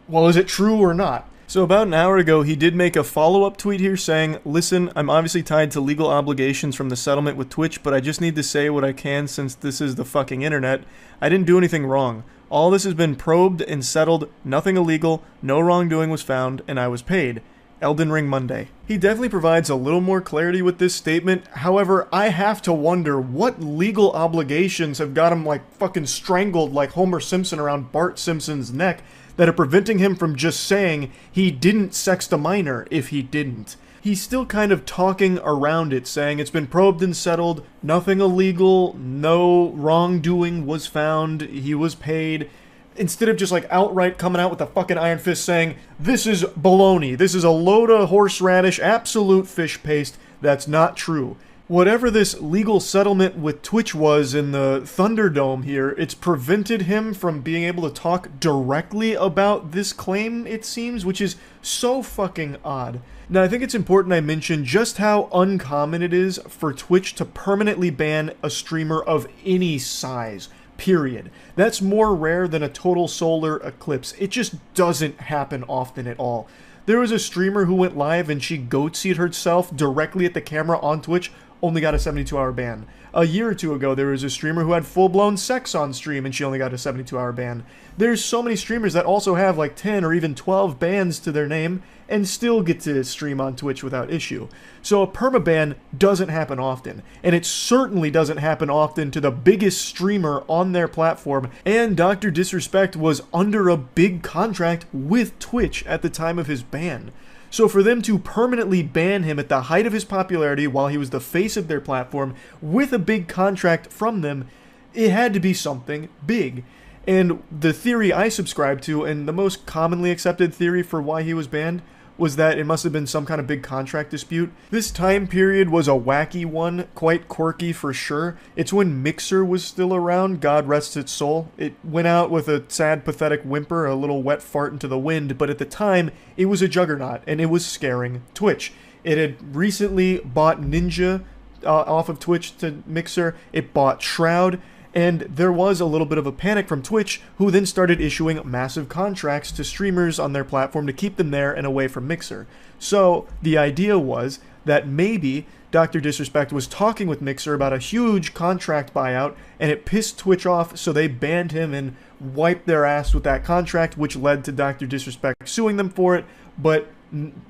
well, is it true or not? So about an hour ago, he did make a follow-up tweet here saying, "Listen, I'm obviously tied to legal obligations from the settlement with Twitch, but I just need to say what I can since this is the fucking internet. I didn't do anything wrong. All this has been probed and settled, nothing illegal, no wrongdoing was found, and I was paid. Elden Ring Monday." He definitely provides a little more clarity with this statement. However, I have to wonder what legal obligations have got him like fucking strangled like Homer Simpson around Bart Simpson's neck that are preventing him from just saying he didn't sext a minor if he didn't. He's still kind of talking around it, saying it's been probed and settled, nothing illegal, no wrongdoing was found, he was paid, instead of just like outright coming out with a fucking iron fist saying, this is baloney, this is a load of horseradish, absolute fish paste, that's not true. Whatever this legal settlement with Twitch was in the Thunderdome here, it's prevented him from being able to talk directly about this claim, it seems, which is so fucking odd. Now, I think it's important I mention just how uncommon it is for Twitch to permanently ban a streamer of any size, period. That's more rare than a total solar eclipse. It just doesn't happen often at all. There was a streamer who went live and she goatsied herself directly at the camera on Twitch, only got a 72-hour ban. A year or two ago, there was a streamer who had full-blown sex on stream and she only got a 72-hour ban. There's so many streamers that also have like 10 or even 12 bans to their name and still get to stream on Twitch without issue. So a permaban doesn't happen often, and it certainly doesn't happen often to the biggest streamer on their platform, and Dr. Disrespect was under a big contract with Twitch at the time of his ban. So for them to permanently ban him at the height of his popularity while he was the face of their platform with a big contract from them, it had to be something big. And the theory I subscribe to, and the most commonly accepted theory for why he was banned, was that it must have been some kind of big contract dispute. This time period was a wacky one, quite quirky for sure. It's when Mixer was still around, God rest its soul. It went out with a sad, pathetic whimper, a little wet fart into the wind, but at the time, it was a juggernaut, and it was scaring Twitch. It had recently bought Ninja off of Twitch to Mixer, it bought Shroud, and there was a little bit of a panic from Twitch, who then started issuing massive contracts to streamers on their platform to keep them there and away from Mixer. So the idea was that maybe Dr. Disrespect was talking with Mixer about a huge contract buyout, and it pissed Twitch off, so they banned him and wiped their ass with that contract, which led to Dr. Disrespect suing them for it, but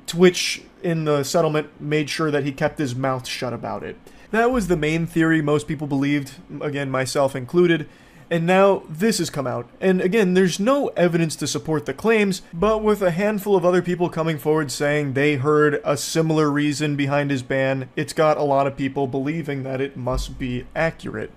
Twitch in the settlement made sure that he kept his mouth shut about it. That was the main theory most people believed, again, myself included, and now this has come out. And again, there's no evidence to support the claims, but with a handful of other people coming forward saying they heard a similar reason behind his ban, it's got a lot of people believing that it must be accurate.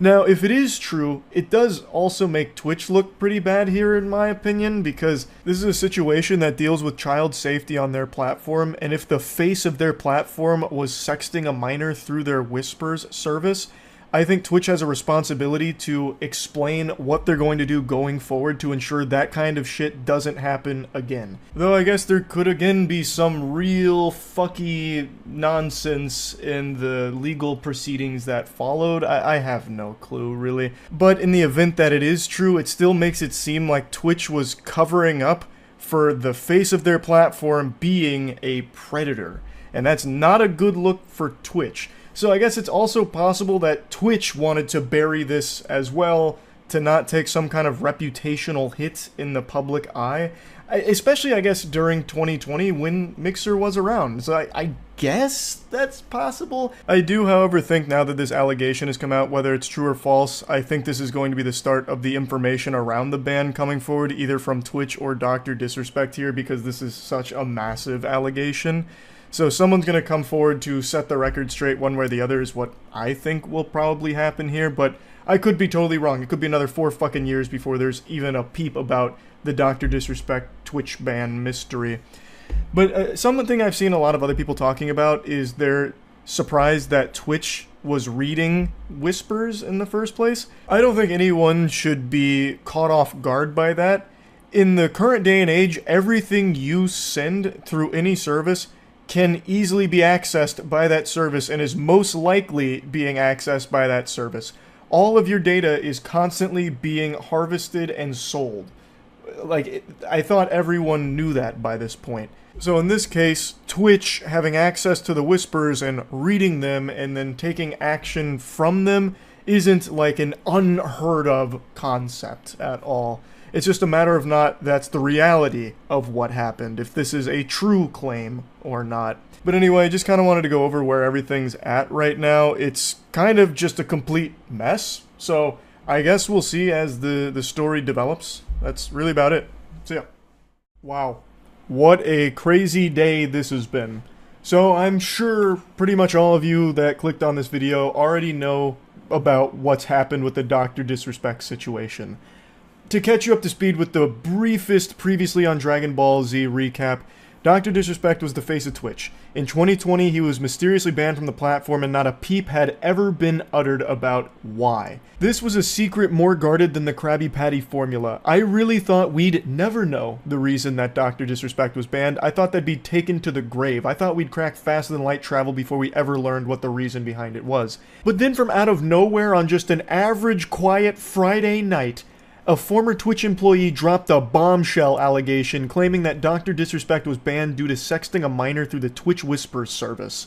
Now, if it is true, it does also make Twitch look pretty bad here, in my opinion, because this is a situation that deals with child safety on their platform, and if the face of their platform was sexting a minor through their Whispers service, I think Twitch has a responsibility to explain what they're going to do going forward to ensure that kind of shit doesn't happen again. Though I guess there could again be some real fucky nonsense in the legal proceedings that followed. I have no clue, really. But in the event that it is true, it still makes it seem like Twitch was covering up for the face of their platform being a predator. And that's not a good look for Twitch. So I guess it's also possible that Twitch wanted to bury this as well to not take some kind of reputational hit in the public eye. Especially, I guess, during 2020 when Mixer was around. So I guess that's possible. I do, however, think now that this allegation has come out, whether it's true or false, I think this is going to be the start of the information around the ban coming forward, either from Twitch or Dr. Disrespect here, because this is such a massive allegation. So someone's going to come forward to set the record straight one way or the other is what I think will probably happen here, but I could be totally wrong. It could be another 4 fucking years before there's even a peep about the Dr. Disrespect Twitch ban mystery. But something I've seen a lot of other people talking about is they're surprised that Twitch was reading Whispers in the first place. I don't think anyone should be caught off guard by that. In the current day and age, everything you send through any service can easily be accessed by that service and is most likely being accessed by that service. All of your data is constantly being harvested and sold. I thought everyone knew that by this point. So in this case, Twitch having access to the Whispers and reading them and then taking action from them isn't like an unheard of concept at all. It's just a matter of not that's the reality of what happened, if this is a true claim or not. But anyway, I just kind of wanted to go over where everything's at right now. It's kind of just a complete mess, so I guess we'll see as the story develops. That's really about it. See ya. Wow. What a crazy day this has been. So I'm sure pretty much all of you that clicked on this video already know about what's happened with the Dr. Disrespect situation. To catch you up to speed with the briefest previously on Dragon Ball Z recap, Dr. Disrespect was the face of Twitch. In 2020, he was mysteriously banned from the platform and not a peep had ever been uttered about why. This was a secret more guarded than the Krabby Patty formula. I really thought we'd never know the reason that Dr. Disrespect was banned. I thought that'd be taken to the grave. I thought we'd crack faster than light travel before we ever learned what the reason behind it was. But then from out of nowhere on just an average quiet Friday night, a former Twitch employee dropped a bombshell allegation claiming that Dr. Disrespect was banned due to sexting a minor through the Twitch Whispers service.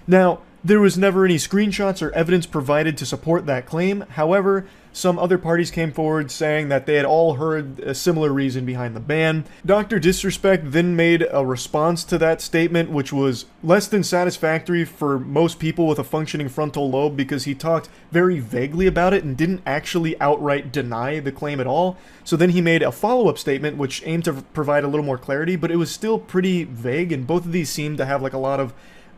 Now, there was never any screenshots or evidence provided to support that claim. However, some other parties came forward saying that they had all heard a similar reason behind the ban. Dr. Disrespect then made a response to that statement, which was less than satisfactory for most people with a functioning frontal lobe because he talked very vaguely about it and didn't actually outright deny the claim at all. So then he made a follow-up statement which aimed to provide a little more clarity, but it was still pretty vague, and both of these seemed to have like a lot of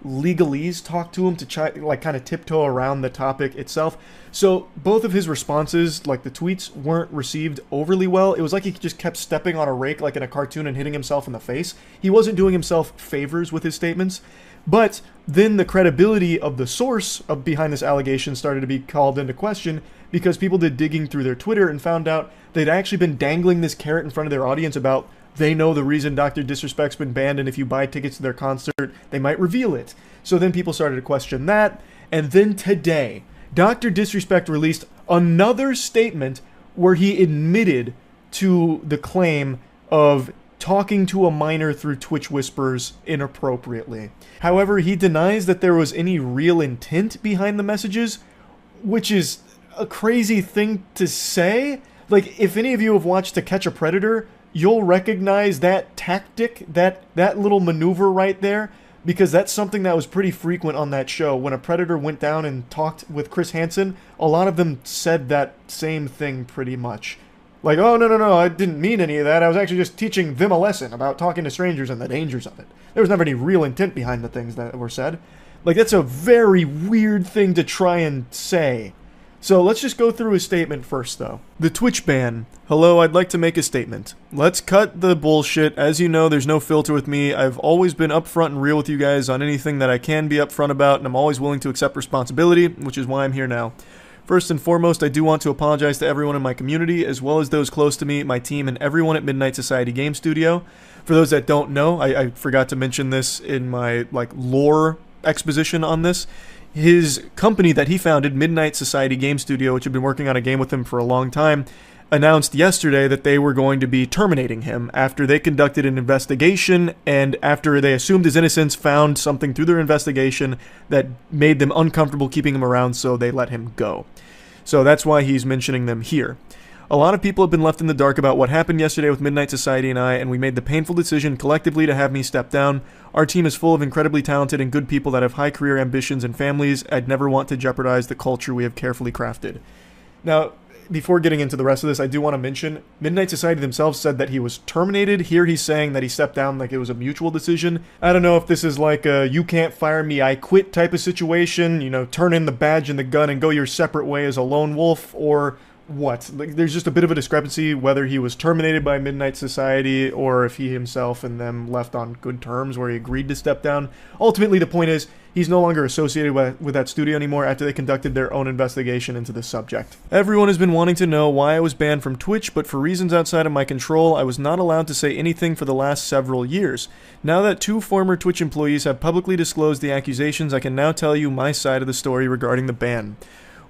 legalese talk to him to try, like, kind of tiptoe around the topic itself. So both of his responses, like the tweets, weren't received overly well. It was like he just kept stepping on a rake like in a cartoon and hitting himself in the face. He wasn't doing himself favors with his statements. But then the credibility of the source of behind this allegation started to be called into question because people did digging through their Twitter and found out they'd actually been dangling this carrot in front of their audience about they know the reason Dr. Disrespect's been banned, and if you buy tickets to their concert, they might reveal it. So then people started to question that, and then today, Dr. Disrespect released another statement where he admitted to the claim of talking to a minor through Twitch Whispers inappropriately. However, he denies that there was any real intent behind the messages, which is a crazy thing to say. Like, if any of you have watched To Catch a Predator, you'll recognize that tactic, that little maneuver right there, because that's something that was pretty frequent on that show. When a predator went down and talked with Chris Hansen, a lot of them said that same thing pretty much. Like, oh, no, I didn't mean any of that. I was actually just teaching them a lesson about talking to strangers and the dangers of it. There was never any real intent behind the things that were said. Like, that's a very weird thing to try and say. So let's just go through his statement first, though. The Twitch ban. Hello, I'd like to make a statement. Let's cut the bullshit. As you know, there's no filter with me. I've always been upfront and real with you guys on anything that I can be upfront about, and I'm always willing to accept responsibility, which is why I'm here now. First and foremost, I do want to apologize to everyone in my community, as well as those close to me, my team, and everyone at Midnight Society Game Studio. For those that don't know, I forgot to mention this in my, lore exposition on this. His company that he founded, Midnight Society Game Studio, which had been working on a game with him for a long time, announced yesterday that they were going to be terminating him after they conducted an investigation, and after they assumed his innocence, found something through their investigation that made them uncomfortable keeping him around, so they let him go. So that's why he's mentioning them here. A lot of people have been left in the dark about what happened yesterday with Midnight Society and I, and we made the painful decision collectively to have me step down. Our team is full of incredibly talented and good people that have high career ambitions and families. I'd never want to jeopardize the culture we have carefully crafted. Now, before getting into the rest of this, I do want to mention, Midnight Society themselves said that he was terminated. Here he's saying that he stepped down like it was a mutual decision. I don't know if this is like a you can't fire me, I quit type of situation, you know, turn in the badge and the gun and go your separate way as a lone wolf, or what? Like, there's just a bit of a discrepancy whether he was terminated by Midnight Society or if he himself and them left on good terms where he agreed to step down. Ultimately, the point is, he's no longer associated with that studio anymore after they conducted their own investigation into the subject. Everyone has been wanting to know why I was banned from Twitch, but for reasons outside of my control, I was not allowed to say anything for the last several years. Now that 2 former Twitch employees have publicly disclosed the accusations, I can now tell you my side of the story regarding the ban.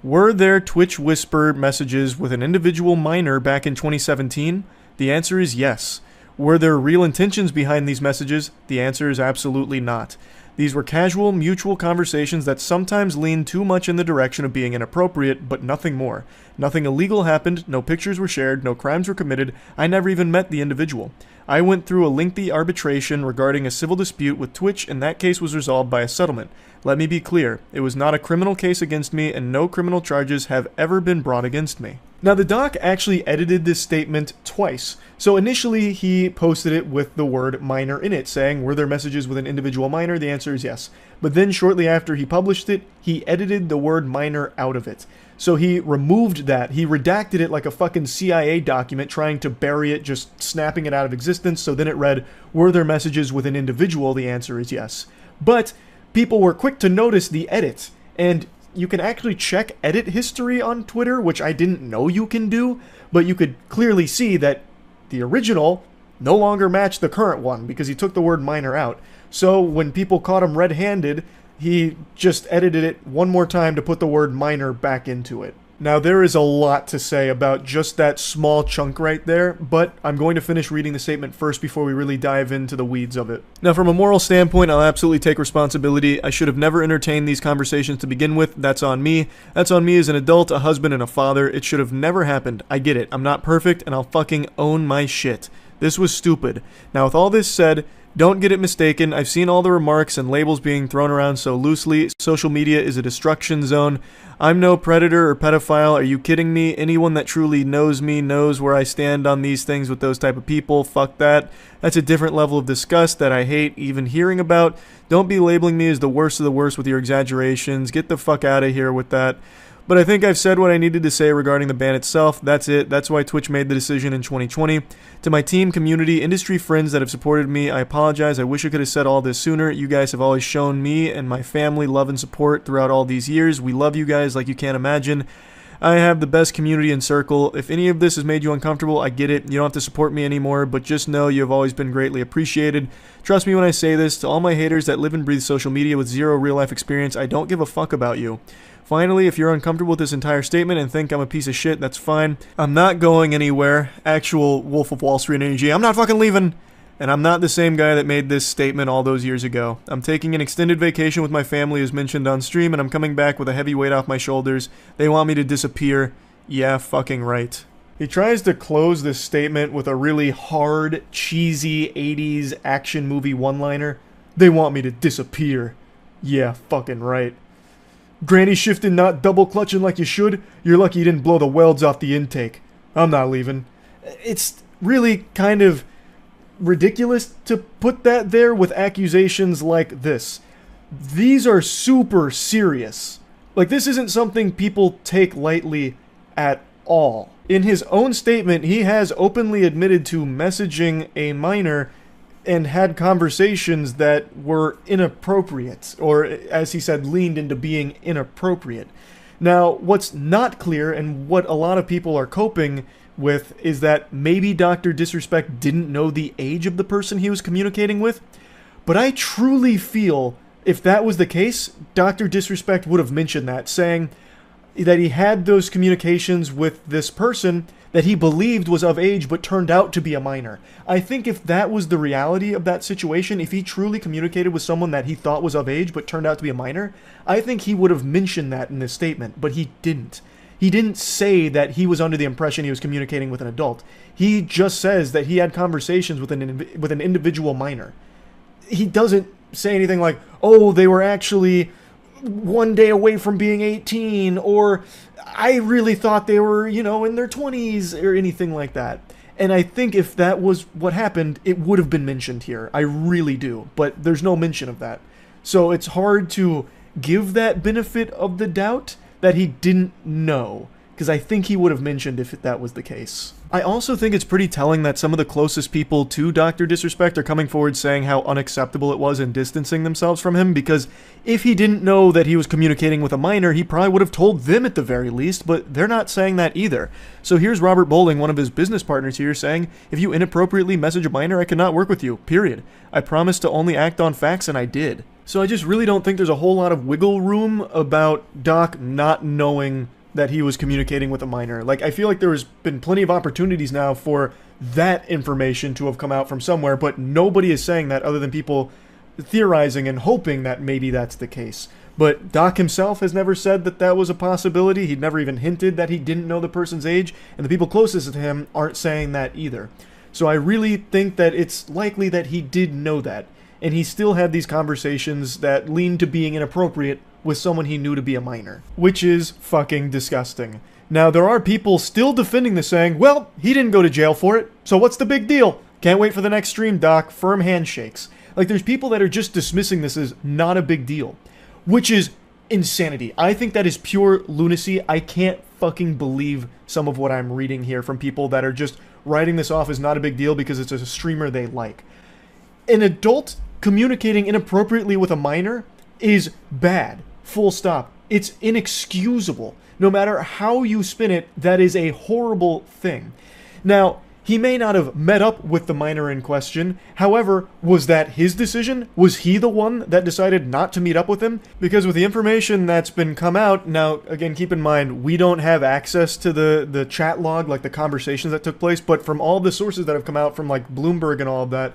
Were there Twitch Whisper messages with an individual minor back in 2017? The answer is yes. Were there real intentions behind these messages? The answer is absolutely not. These were casual, mutual conversations that sometimes leaned too much in the direction of being inappropriate, but nothing more. Nothing illegal happened, no pictures were shared, no crimes were committed, I never even met the individual. I went through a lengthy arbitration regarding a civil dispute with Twitch, and that case was resolved by a settlement. Let me be clear, it was not a criminal case against me, and no criminal charges have ever been brought against me. Now, the doc actually edited this statement twice. So initially, he posted it with the word minor in it, saying, were there messages with an individual minor? The answer is yes. But then shortly after he published it, he edited the word minor out of it. So he removed that. He redacted it like a fucking CIA document, trying to bury it, just snapping it out of existence. So then it read, were there messages with an individual? The answer is yes. But people were quick to notice the edit. And you can actually check edit history on Twitter, which I didn't know you can do, but you could clearly see that the original no longer matched the current one because he took the word minor out. So when people caught him red-handed, he just edited it one more time to put the word minor back into it. Now, there is a lot to say about just that small chunk right there, but I'm going to finish reading the statement first before we really dive into the weeds of it. Now, from a moral standpoint, I'll absolutely take responsibility. I should have never entertained these conversations to begin with. That's on me. That's on me as an adult, a husband, and a father. It should have never happened. I get it. I'm not perfect, and I'll fucking own my shit. This was stupid. Now, with all this said, don't get it mistaken. I've seen all the remarks and labels being thrown around so loosely. Social media is a destruction zone. I'm no predator or pedophile. Are you kidding me? Anyone that truly knows me knows where I stand on these things with those type of people. Fuck that. That's a different level of disgust that I hate even hearing about. Don't be labeling me as the worst of the worst with your exaggerations. Get the fuck out of here with that. But I think I've said what I needed to say regarding the ban itself. That's it. That's why Twitch made the decision in 2020. To my team, community, industry friends that have supported me, I apologize. I wish I could have said all this sooner. You guys have always shown me and my family love and support throughout all these years. We love you guys like you can't imagine. I have the best community and circle. If any of this has made you uncomfortable, I get it. You don't have to support me anymore, but just know you have always been greatly appreciated. Trust me when I say this. To all my haters that live and breathe social media with zero real-life experience, I don't give a fuck about you. Finally, if you're uncomfortable with this entire statement and think I'm a piece of shit, that's fine. I'm not going anywhere. Actual Wolf of Wall Street energy. I'm not fucking leaving. And I'm not the same guy that made this statement all those years ago. I'm taking an extended vacation with my family as mentioned on stream, and I'm coming back with a heavy weight off my shoulders. They want me to disappear. Yeah, fucking right. He tries to close this statement with a really hard, cheesy 80s action movie one-liner. They want me to disappear. Yeah, fucking right. Granny shifting, not double clutching like you should. You're lucky you didn't blow the welds off the intake. I'm not leaving. It's really kind of ridiculous to put that there with accusations like this. These are super serious. Like, this isn't something people take lightly at all. In his own statement, he has openly admitted to messaging a minor and had conversations that were inappropriate, or as he said, leaned into being inappropriate. Now, what's not clear, and what a lot of people are coping with, is that maybe Dr. Disrespect didn't know the age of the person he was communicating with, but I truly feel if that was the case, Dr. Disrespect would have mentioned that, saying that he had those communications with this person that he believed was of age but turned out to be a minor. I think if that was the reality of that situation, if he truly communicated with someone that he thought was of age but turned out to be a minor, I think he would have mentioned that in this statement, but he didn't. He didn't say that he was under the impression he was communicating with an adult. He just says that he had conversations with an individual minor. He doesn't say anything like, oh, they were actually one day away from being 18, or I really thought they were, you know, in their 20s, or anything like that. And I think if that was what happened, it would have been mentioned here. I really do. But there's no mention of that. So it's hard to give that benefit of the doubt that he didn't know, because I think he would have mentioned if that was the case. I also think it's pretty telling that some of the closest people to Dr. Disrespect are coming forward saying how unacceptable it was and distancing themselves from him, because if he didn't know that he was communicating with a minor, he probably would have told them at the very least, but they're not saying that either. So here's Robert Bowling, one of his business partners here, saying, if you inappropriately message a minor, I cannot work with you, period. I promised to only act on facts, and I did. So I just really don't think there's a whole lot of wiggle room about Doc not knowing that he was communicating with a minor. Like, I feel like there's been plenty of opportunities now for that information to have come out from somewhere, but nobody is saying that other than people theorizing and hoping that maybe that's the case. But Doc himself has never said that that was a possibility. He'd never even hinted that he didn't know the person's age, and the people closest to him aren't saying that either. So I really think that it's likely that he did know that, and he still had these conversations that leaned to being inappropriate with someone he knew to be a minor, which is fucking disgusting. Now, there are people still defending this, saying, well, he didn't go to jail for it, so what's the big deal? Can't wait for the next stream, doc. Firm handshakes. Like, there's people that are just dismissing this as not a big deal, which is insanity. I think that is pure lunacy. I can't fucking believe some of what I'm reading here from people that are just writing this off as not a big deal because it's a streamer they like. An adult communicating inappropriately with a minor is bad. Full stop. It's inexcusable. No matter how you spin it, that is a horrible thing. Now, he may not have met up with the minor in question. However, was that his decision? Was he the one that decided not to meet up with him? Because with the information that's been come out, now, again, keep in mind, we don't have access to the chat log, like the conversations that took place, but from all the sources that have come out from, like, Bloomberg and all of that,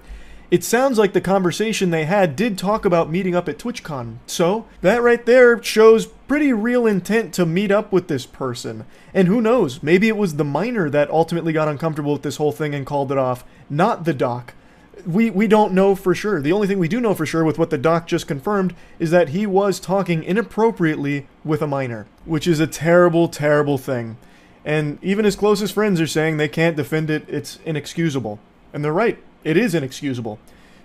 it sounds like the conversation they had did talk about meeting up at TwitchCon. So, that right there shows pretty real intent to meet up with this person. And who knows, maybe it was the minor that ultimately got uncomfortable with this whole thing and called it off, not the doc. We don't know for sure. The only thing we do know for sure with what the doc just confirmed is that he was talking inappropriately with a minor, which is a terrible, terrible thing. And even his closest friends are saying they can't defend it, it's inexcusable. And they're right. It is inexcusable.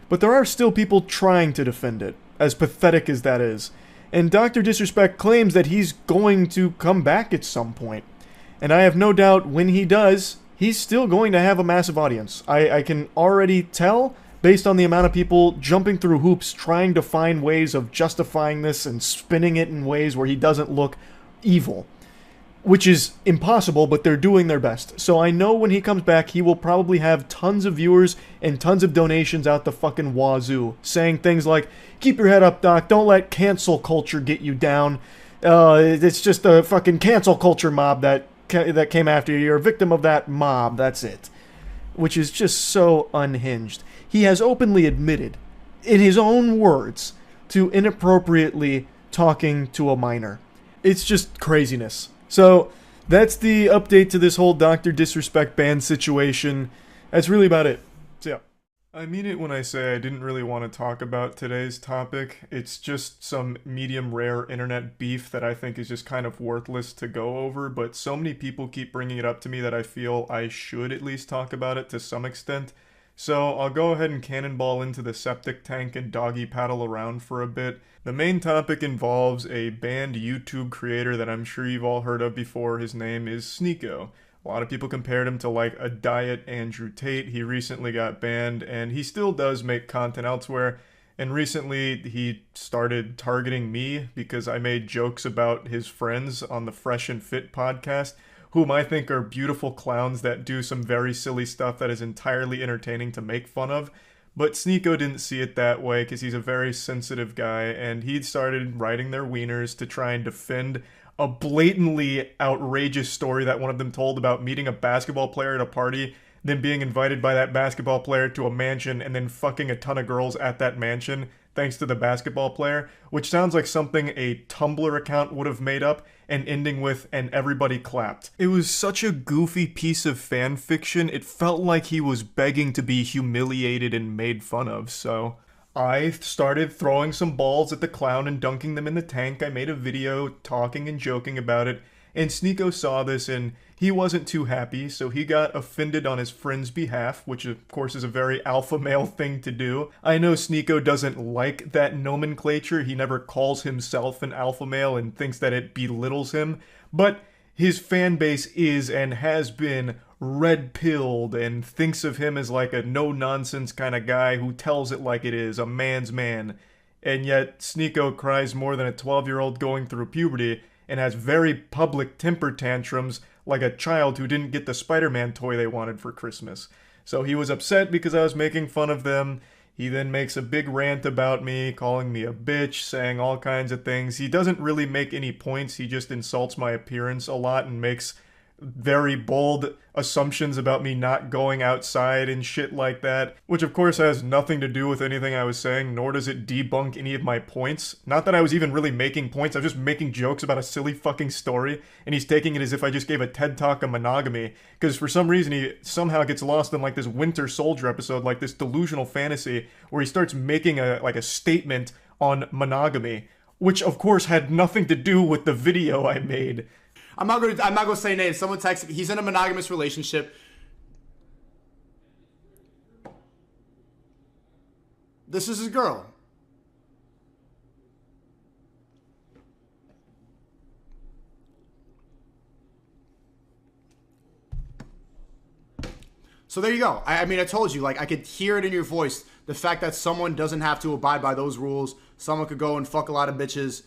But there are still people trying to defend it, as pathetic as that is. And Dr. Disrespect claims that he's going to come back at some point. And I have no doubt when he does, he's still going to have a massive audience. I can already tell, based on the amount of people jumping through hoops trying to find ways of justifying this and spinning it in ways where he doesn't look evil. Which is impossible, but they're doing their best. So I know when he comes back, he will probably have tons of viewers and tons of donations out the fucking wazoo, saying things like, keep your head up, doc, don't let cancel culture get you down. It's just a fucking cancel culture mob that came after you. You're a victim of that mob, that's it. Which is just so unhinged. He has openly admitted, in his own words, to inappropriately talking to a minor. It's just craziness. So, that's the update to this whole Dr. Disrespect ban situation. That's really about it. So, yeah. I mean it when I say I didn't really want to talk about today's topic. It's just some medium rare internet beef that I think is just kind of worthless to go over, but so many people keep bringing it up to me that I feel I should at least talk about it to some extent. So I'll go ahead and cannonball into the septic tank and doggy paddle around for a bit. The main topic involves a banned YouTube creator that I'm sure you've all heard of before. His name is Sneako. A lot of people compared him to like a diet Andrew Tate. He recently got banned and he still does make content elsewhere. And recently he started targeting me because I made jokes about his friends on the Fresh and Fit podcast, whom I think are beautiful clowns that do some very silly stuff that is entirely entertaining to make fun of. But Sneako didn't see it that way because he's a very sensitive guy, and he started writing their wieners to try and defend a blatantly outrageous story that one of them told about meeting a basketball player at a party, then being invited by that basketball player to a mansion, and then fucking a ton of girls at that mansion thanks to the basketball player, which sounds like something a Tumblr account would have made up, and ending with, and everybody clapped. It was such a goofy piece of fan fiction, it felt like he was begging to be humiliated and made fun of, so I started throwing some balls at the clown and dunking them in the tank. I made a video talking and joking about it, and Sneako saw this and he wasn't too happy, so he got offended on his friend's behalf, which of course is a very alpha male thing to do. I know Sneako doesn't like that nomenclature, he never calls himself an alpha male and thinks that it belittles him, but his fan base is and has been red-pilled and thinks of him as like a no-nonsense kind of guy who tells it like it is, a man's man. And yet Sneako cries more than a 12-year-old going through puberty and has very public temper tantrums like a child who didn't get the Spider-Man toy they wanted for Christmas. So he was upset because I was making fun of them. He then makes a big rant about me, calling me a bitch, saying all kinds of things. He doesn't really make any points, he just insults my appearance a lot and makes very bold assumptions about me not going outside and shit like that, which of course has nothing to do with anything I was saying, nor does it debunk any of my points. Not that I was even really making points, I was just making jokes about a silly fucking story, and he's taking it as if I just gave a TED Talk on monogamy, because for some reason he somehow gets lost in like this Winter Soldier episode, like this delusional fantasy, where he starts making a statement on monogamy, which of course had nothing to do with the video I made. I'm not gonna say names. Someone texted me. He's in a monogamous relationship. This is his girl. So there you go. I mean, I told you, like, I could hear it in your voice. The fact that someone doesn't have to abide by those rules. Someone could go and fuck a lot of bitches.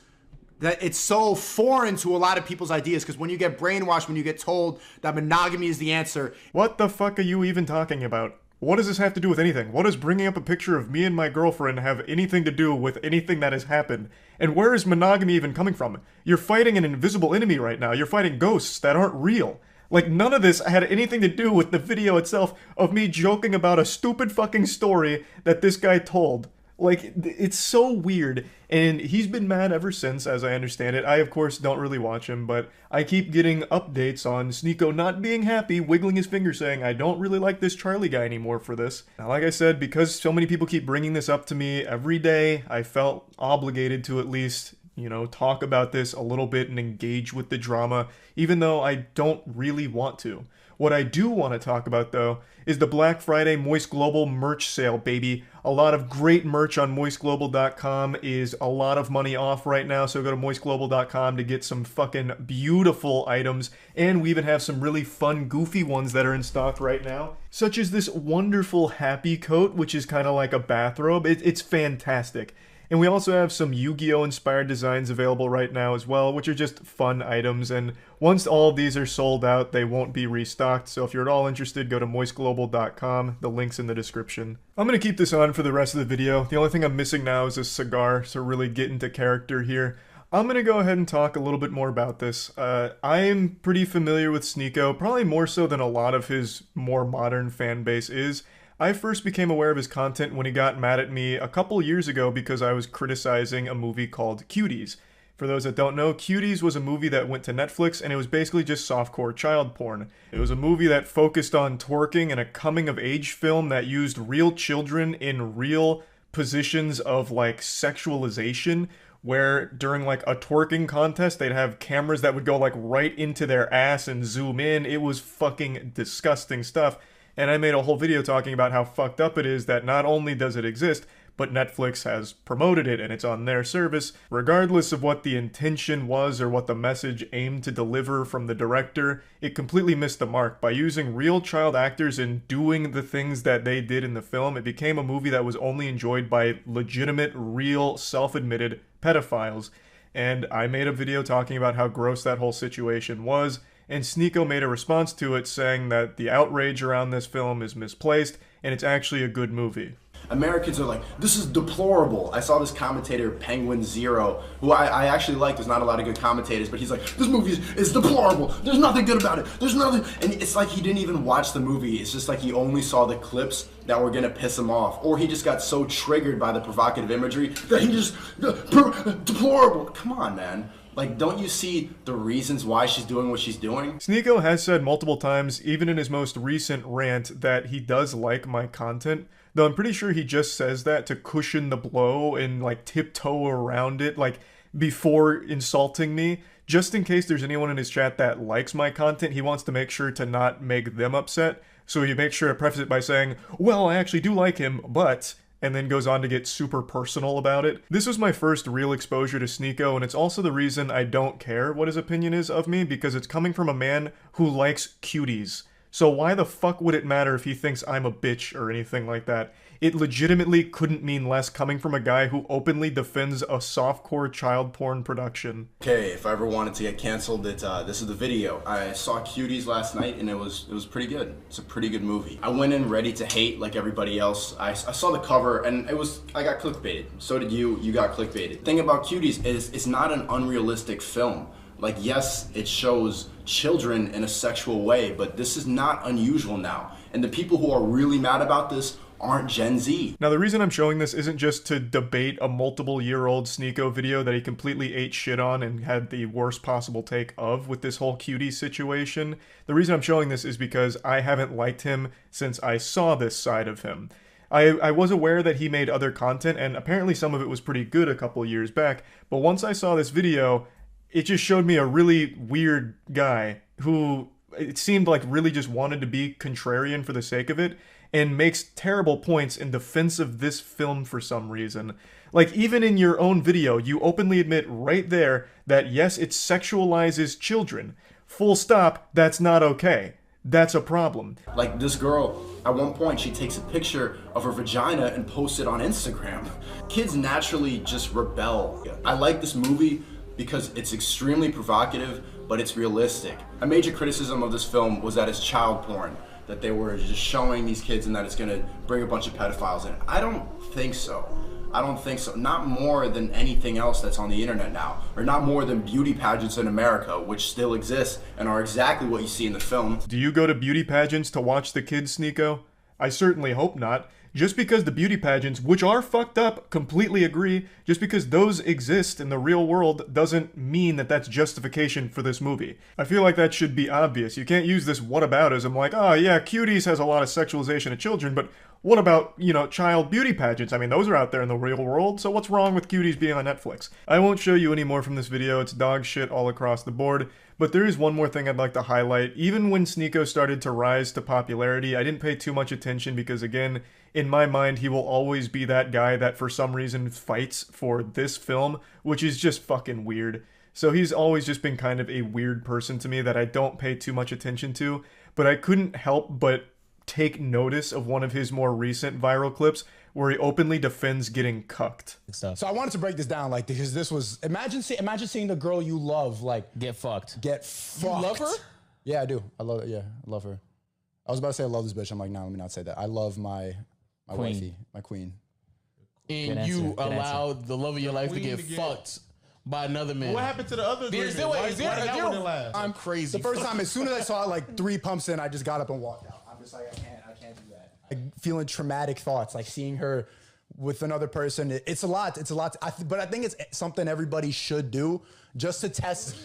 That it's so foreign to a lot of people's ideas, because when you get brainwashed, when you get told that monogamy is the answer. What the fuck are you even talking about? What does this have to do with anything? What does bringing up a picture of me and my girlfriend have anything to do with anything that has happened? And where is monogamy even coming from? You're fighting an invisible enemy right now. You're fighting ghosts that aren't real. Like, none of this had anything to do with the video itself of me joking about a stupid fucking story that this guy told. Like, it's so weird, and he's been mad ever since, as I understand it. I, of course, don't really watch him, but I keep getting updates on Sneako not being happy, wiggling his finger saying, I don't really like this Charlie guy anymore for this. Now, like I said, because so many people keep bringing this up to me every day, I felt obligated to at least, you know, talk about this a little bit and engage with the drama, even though I don't really want to. What I do want to talk about, though, is the Black Friday Moist Global merch sale, baby. A lot of great merch on MoistGlobal.com is a lot of money off right now, so go to MoistGlobal.com to get some fucking beautiful items, and we even have some really fun, goofy ones that are in stock right now, such as this wonderful Happy Coat, which is kind of like a bathrobe. It's fantastic. And we also have some Yu-Gi-Oh! Inspired designs available right now as well, which are just fun items, and once all of these are sold out, they won't be restocked, so if you're at all interested, go to moistglobal.com, the link's in the description. I'm gonna keep this on for the rest of the video. The only thing I'm missing now is a cigar, so really get into character here. I'm gonna go ahead and talk a little bit more about this. I'm pretty familiar with Sneako, probably more so than a lot of his more modern fan base is. I first became aware of his content when he got mad at me a couple years ago because I was criticizing a movie called Cuties. For those that don't know, Cuties was a movie that went to Netflix, and it was basically just softcore child porn. It was a movie that focused on twerking and a coming-of-age film that used real children in real positions of, like, sexualization, where during, like, a twerking contest, they'd have cameras that would go, like, right into their ass and zoom in. It was fucking disgusting stuff. And I made a whole video talking about how fucked up it is that not only does it exist, but Netflix has promoted it and it's on their service. Regardless of what the intention was or what the message aimed to deliver from the director, it completely missed the mark. By using real child actors and doing the things that they did in the film, it became a movie that was only enjoyed by legitimate, real, self-admitted pedophiles. And I made a video talking about how gross that whole situation was, and Sneako made a response to it saying that the outrage around this film is misplaced and it's actually a good movie. Americans are like, this is deplorable. I saw this commentator, Penguin Zero, who I actually like. There's not a lot of good commentators, but he's like, this movie is deplorable. There's nothing good about it. There's nothing. And it's like he didn't even watch the movie. It's just like he only saw the clips that were going to piss him off. Or he just got so triggered by the provocative imagery that he just, deplorable. Come on, man. Like, don't you see the reasons why she's doing what she's doing? Sneako has said multiple times, even in his most recent rant, that he does like my content, though I'm pretty sure he just says that to cushion the blow and, like, tiptoe around it, like, before insulting me. Just in case there's anyone in his chat that likes my content, he wants to make sure to not make them upset, so he makes sure to preface it by saying, well, I actually do like him, but... and then goes on to get super personal about it. This was my first real exposure to Sneako, and it's also the reason I don't care what his opinion is of me, because it's coming from a man who likes cuties. So why the fuck would it matter if he thinks I'm a bitch or anything like that? It legitimately couldn't mean less coming from a guy who openly defends a softcore child porn production. Okay, if I ever wanted to get canceled, this is the video. I saw Cuties last night and it was pretty good. It's a pretty good movie. I went in ready to hate like everybody else. I saw the cover and I got clickbaited. So did you got clickbaited. The thing about Cuties is it's not an unrealistic film. Like, yes, it shows children in a sexual way, but this is not unusual now. And the people who are really mad about this aren't Gen Z. Now, the reason I'm showing this isn't just to debate a multiple-year-old Sneako video that he completely ate shit on and had the worst possible take of with this whole cutie situation. The reason I'm showing this is because I haven't liked him since I saw this side of him. I was aware that he made other content, and apparently some of it was pretty good a couple years back, but once I saw this video, it just showed me a really weird guy who it seemed like really just wanted to be contrarian for the sake of it and makes terrible points in defense of this film for some reason. Like, even in your own video, you openly admit right there that yes, it sexualizes children. Full stop, that's not okay. That's a problem. Like, this girl, at one point, she takes a picture of her vagina and posts it on Instagram. Kids naturally just rebel. I like this movie because it's extremely provocative, but it's realistic. A major criticism of this film was that it's child porn, that they were just showing these kids and that it's gonna bring a bunch of pedophiles in. I don't think so. I don't think so. Not more than anything else that's on the internet now, or not more than beauty pageants in America, which still exist and are exactly what you see in the film. Do you go to beauty pageants to watch the kids, Sneeko? I certainly hope not. Just because the beauty pageants, which are fucked up, completely agree, just because those exist in the real world doesn't mean that that's justification for this movie. I feel like that should be obvious. You can't use this whataboutism like, oh yeah, Cuties has a lot of sexualization of children, but what about, you know, child beauty pageants? I mean, those are out there in the real world, so what's wrong with Cuties being on Netflix? I won't show you any more from this video, it's dog shit all across the board, but there is one more thing I'd like to highlight. Even when Sneeko started to rise to popularity, I didn't pay too much attention because, again, in my mind, he will always be that guy that for some reason fights for this film, which is just fucking weird. So he's always just been kind of a weird person to me that I don't pay too much attention to, but I couldn't help but take notice of one of his more recent viral clips where he openly defends getting cucked. So I wanted to break this down, like, because this was, imagine seeing the girl you love, like, get fucked. You love her? Yeah, I do. I love it. Yeah, I love her. I was about to say I love this bitch. I'm like, no, let me not say that. I love my wifey, my queen. And you allowed the love of your life to get fucked by another man. What happened to the other agreement? I'm crazy. The first time, as soon as I saw it, like 3 pumps in, I just got up and walked out. I'm just like, I can't do that. Like, feeling traumatic thoughts, like seeing her with another person. It's a lot. But I think it's something everybody should do just to test.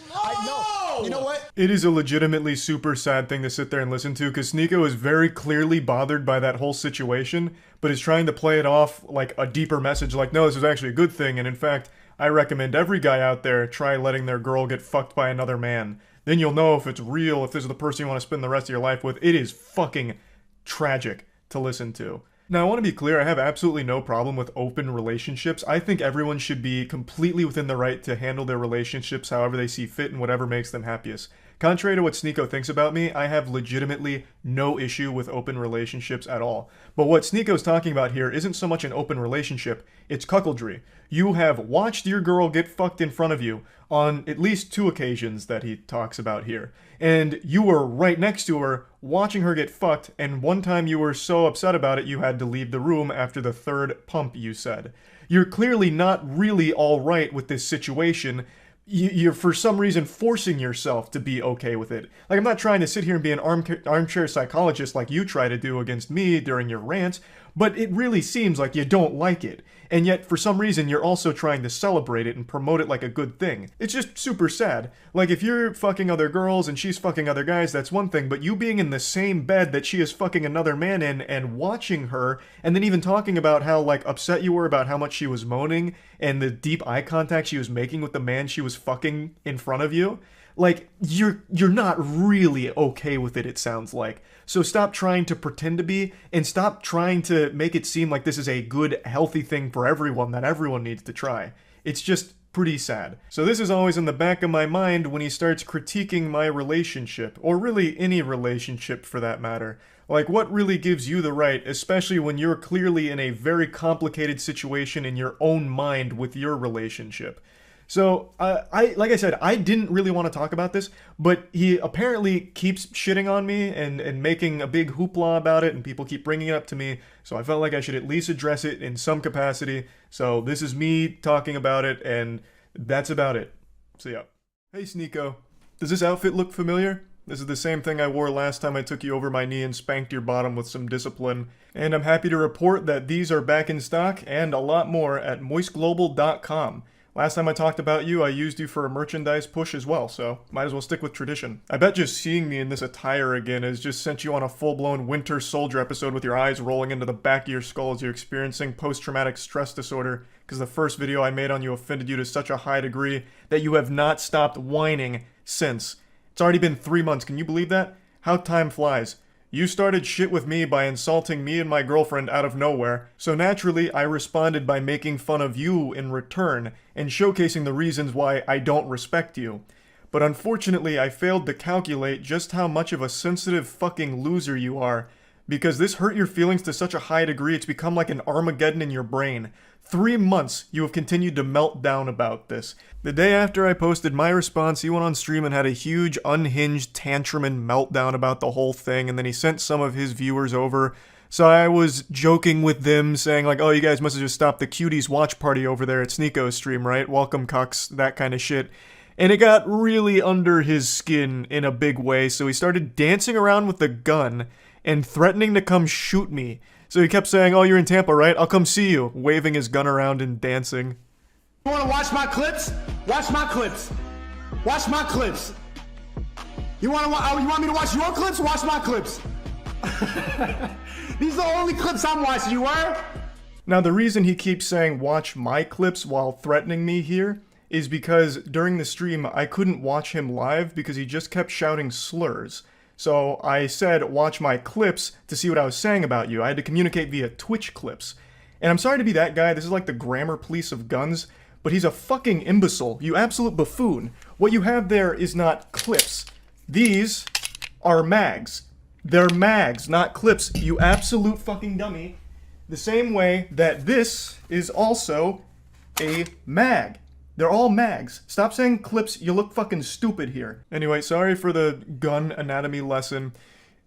You know what? It is a legitimately super sad thing to sit there and listen to because Sneeko is very clearly bothered by that whole situation, but is trying to play it off like a deeper message, like, no, this is actually a good thing, and in fact, I recommend every guy out there try letting their girl get fucked by another man. Then you'll know if it's real, if this is the person you want to spend the rest of your life with. It is fucking tragic to listen to. Now, I want to be clear, I have absolutely no problem with open relationships. I think everyone should be completely within the right to handle their relationships however they see fit and whatever makes them happiest. Contrary to what Sneeko thinks about me, I have legitimately no issue with open relationships at all. But what Sneeko's talking about here isn't so much an open relationship, it's cuckoldry. You have watched your girl get fucked in front of you on at least 2 occasions that he talks about here. And you were right next to her, watching her get fucked, and one time you were so upset about it you had to leave the room after the 3rd pump, you said. You're clearly not really alright with this situation. You're for some reason forcing yourself to be okay with it. Like, I'm not trying to sit here and be an armchair psychologist like you try to do against me during your rants, but it really seems like you don't like it. And yet, for some reason, you're also trying to celebrate it and promote it like a good thing. It's just super sad. Like, if you're fucking other girls and she's fucking other guys, that's one thing, but you being in the same bed that she is fucking another man in and watching her, and then even talking about how, like, upset you were about how much she was moaning and the deep eye contact she was making with the man she was fucking in front of you, like, you're not really okay with it, it sounds like. So stop trying to pretend to be, and stop trying to make it seem like this is a good, healthy thing for everyone that everyone needs to try. It's just pretty sad. So this is always in the back of my mind when he starts critiquing my relationship, or really any relationship for that matter. Like, what really gives you the right, especially when you're clearly in a very complicated situation in your own mind with your relationship? So, like I said, I didn't really want to talk about this, but he apparently keeps shitting on me and making a big hoopla about it, and people keep bringing it up to me, so I felt like I should at least address it in some capacity. So this is me talking about it, and that's about it. So yeah. Hey Sneeko, does this outfit look familiar? This is the same thing I wore last time I took you over my knee and spanked your bottom with some discipline, and I'm happy to report that these are back in stock, and a lot more, at MOISTCRItikal.com. Last time I talked about you, I used you for a merchandise push as well, so might as well stick with tradition. I bet just seeing me in this attire again has just sent you on a full-blown Winter Soldier episode with your eyes rolling into the back of your skull as you're experiencing post-traumatic stress disorder, because the first video I made on you offended you to such a high degree that you have not stopped whining since. It's already been 3 months, can you believe that? How time flies. You started shit with me by insulting me and my girlfriend out of nowhere, so naturally I responded by making fun of you in return, and showcasing the reasons why I don't respect you. But unfortunately I failed to calculate just how much of a sensitive fucking loser you are, because this hurt your feelings to such a high degree it's become like an Armageddon in your brain. 3 months you have continued to melt down about this. The day after I posted my response, he went on stream and had a huge unhinged tantrum and meltdown about the whole thing, and then he sent some of his viewers over. So I was joking with them, saying like, oh, you guys must have just stopped the cuties watch party over there at Sneako's stream, right? Welcome, cucks, that kind of shit. And it got really under his skin in a big way, so he started dancing around with the gun and threatening to come shoot me. So he kept saying, oh, you're in Tampa, right? I'll come see you, waving his gun around and dancing. You wanna watch my clips? Watch my clips. Watch my clips. You want me to watch your clips? Watch my clips. These are the only clips I'm watching, you were? Now the reason he keeps saying watch my clips while threatening me here is because during the stream I couldn't watch him live because he just kept shouting slurs. So I said, watch my clips to see what I was saying about you. I had to communicate via Twitch clips. And I'm sorry to be that guy, this is like the grammar police of guns, but he's a fucking imbecile, you absolute buffoon. What you have there is not clips. These are mags. They're mags, not clips, you absolute fucking dummy. The same way that this is also a mag. They're all mags. Stop saying clips, you look fucking stupid here. Anyway, sorry for the gun anatomy lesson.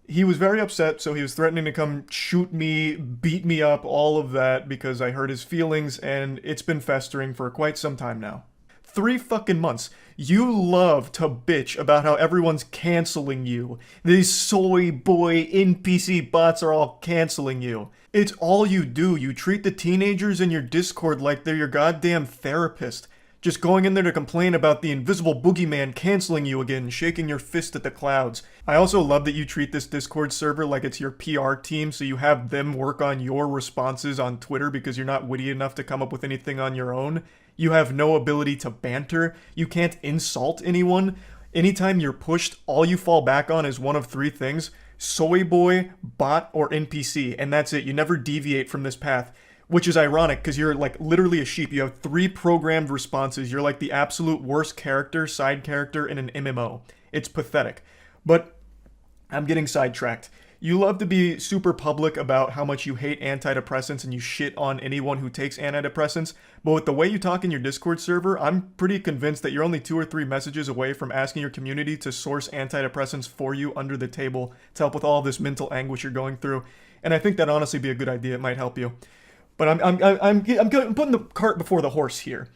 He was very upset, so he was threatening to come shoot me, beat me up, all of that, because I hurt his feelings, and it's been festering for quite some time now. 3 fucking months. You love to bitch about how everyone's canceling you. These soy boy NPC bots are all canceling you. It's all you do. You treat the teenagers in your Discord like they're your goddamn therapist. Just going in there to complain about the invisible boogeyman canceling you again, shaking your fist at the clouds. I also love that you treat this Discord server like it's your PR team, so you have them work on your responses on Twitter because you're not witty enough to come up with anything on your own. You have no ability to banter. You can't insult anyone. Anytime you're pushed, all you fall back on is one of 3 things: soy boy, bot, or NPC, and that's it. You never deviate from this path. Which is ironic, because you're like literally a sheep. You have 3 programmed responses. You're like the absolute worst character, side character in an MMO. It's pathetic. But I'm getting sidetracked. You love to be super public about how much you hate antidepressants and you shit on anyone who takes antidepressants, but with the way you talk in your Discord server, I'm pretty convinced that you're only 2 or 3 messages away from asking your community to source antidepressants for you under the table to help with all this mental anguish you're going through. And I think that'd honestly be a good idea. It might help you. But I'm putting the cart before the horse here.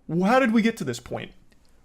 How did we get to this point?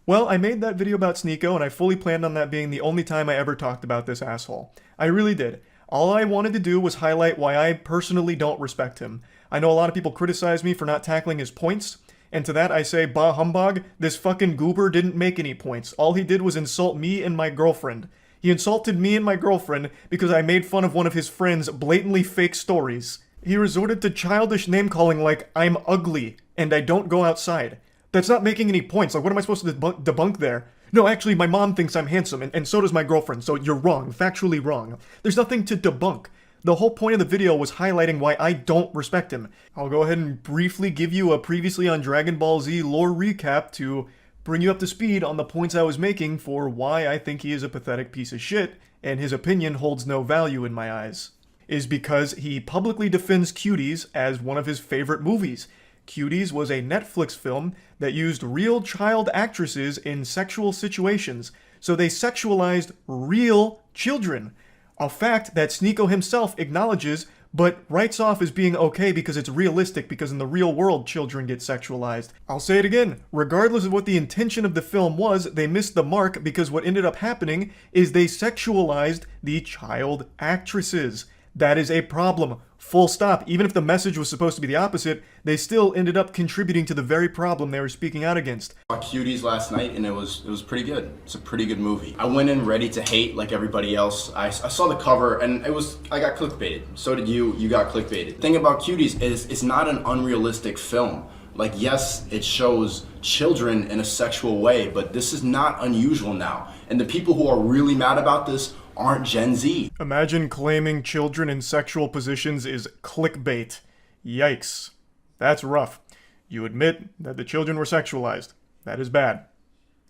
Well, I made that video about Sneako, and I fully planned on that being the only time I ever talked about this asshole. I really did. All I wanted to do was highlight why I personally don't respect him. I know a lot of people criticize me for not tackling his points, and to that I say, bah humbug, this fucking goober didn't make any points. All he did was insult me and my girlfriend. He insulted me and my girlfriend because I made fun of one of his friend's blatantly fake stories. He resorted to childish name-calling like, I'm ugly, and I don't go outside. That's not making any points. Like, what am I supposed to debunk there? No, actually, my mom thinks I'm handsome, and so does my girlfriend, so you're wrong, factually wrong. There's nothing to debunk. The whole point of the video was highlighting why I don't respect him. I'll go ahead and briefly give you a previously on Dragon Ball Z lore recap to bring you up to speed on the points I was making for why I think he is a pathetic piece of shit, and his opinion holds no value in my eyes. Is because he publicly defends Cuties as one of his favorite movies. Cuties was a Netflix film that used real child actresses in sexual situations, so they sexualized real children. A fact that Sneako himself acknowledges, but writes off as being okay because it's realistic, because in the real world children get sexualized. I'll say it again, regardless of what the intention of the film was, they missed the mark because what ended up happening is they sexualized the child actresses. That is a problem. Full stop. Even if the message was supposed to be the opposite, they still ended up contributing to the very problem they were speaking out against. I saw Cuties last night and it was pretty good. It's a pretty good movie. I went in ready to hate like everybody else. I saw the cover and I got clickbaited. So did you. You got clickbaited. The thing about Cuties is it's not an unrealistic film. Like, yes, it shows children in a sexual way, but this is not unusual now. And the people who are really mad about this aren't Gen Z. Imagine claiming children in sexual positions is clickbait. Yikes. That's rough. You admit that the children were sexualized. That is bad.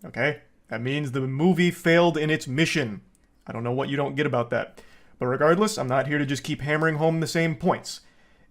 Okay? That means the movie failed in its mission. I don't know what you don't get about that. But regardless, I'm not here to just keep hammering home the same points.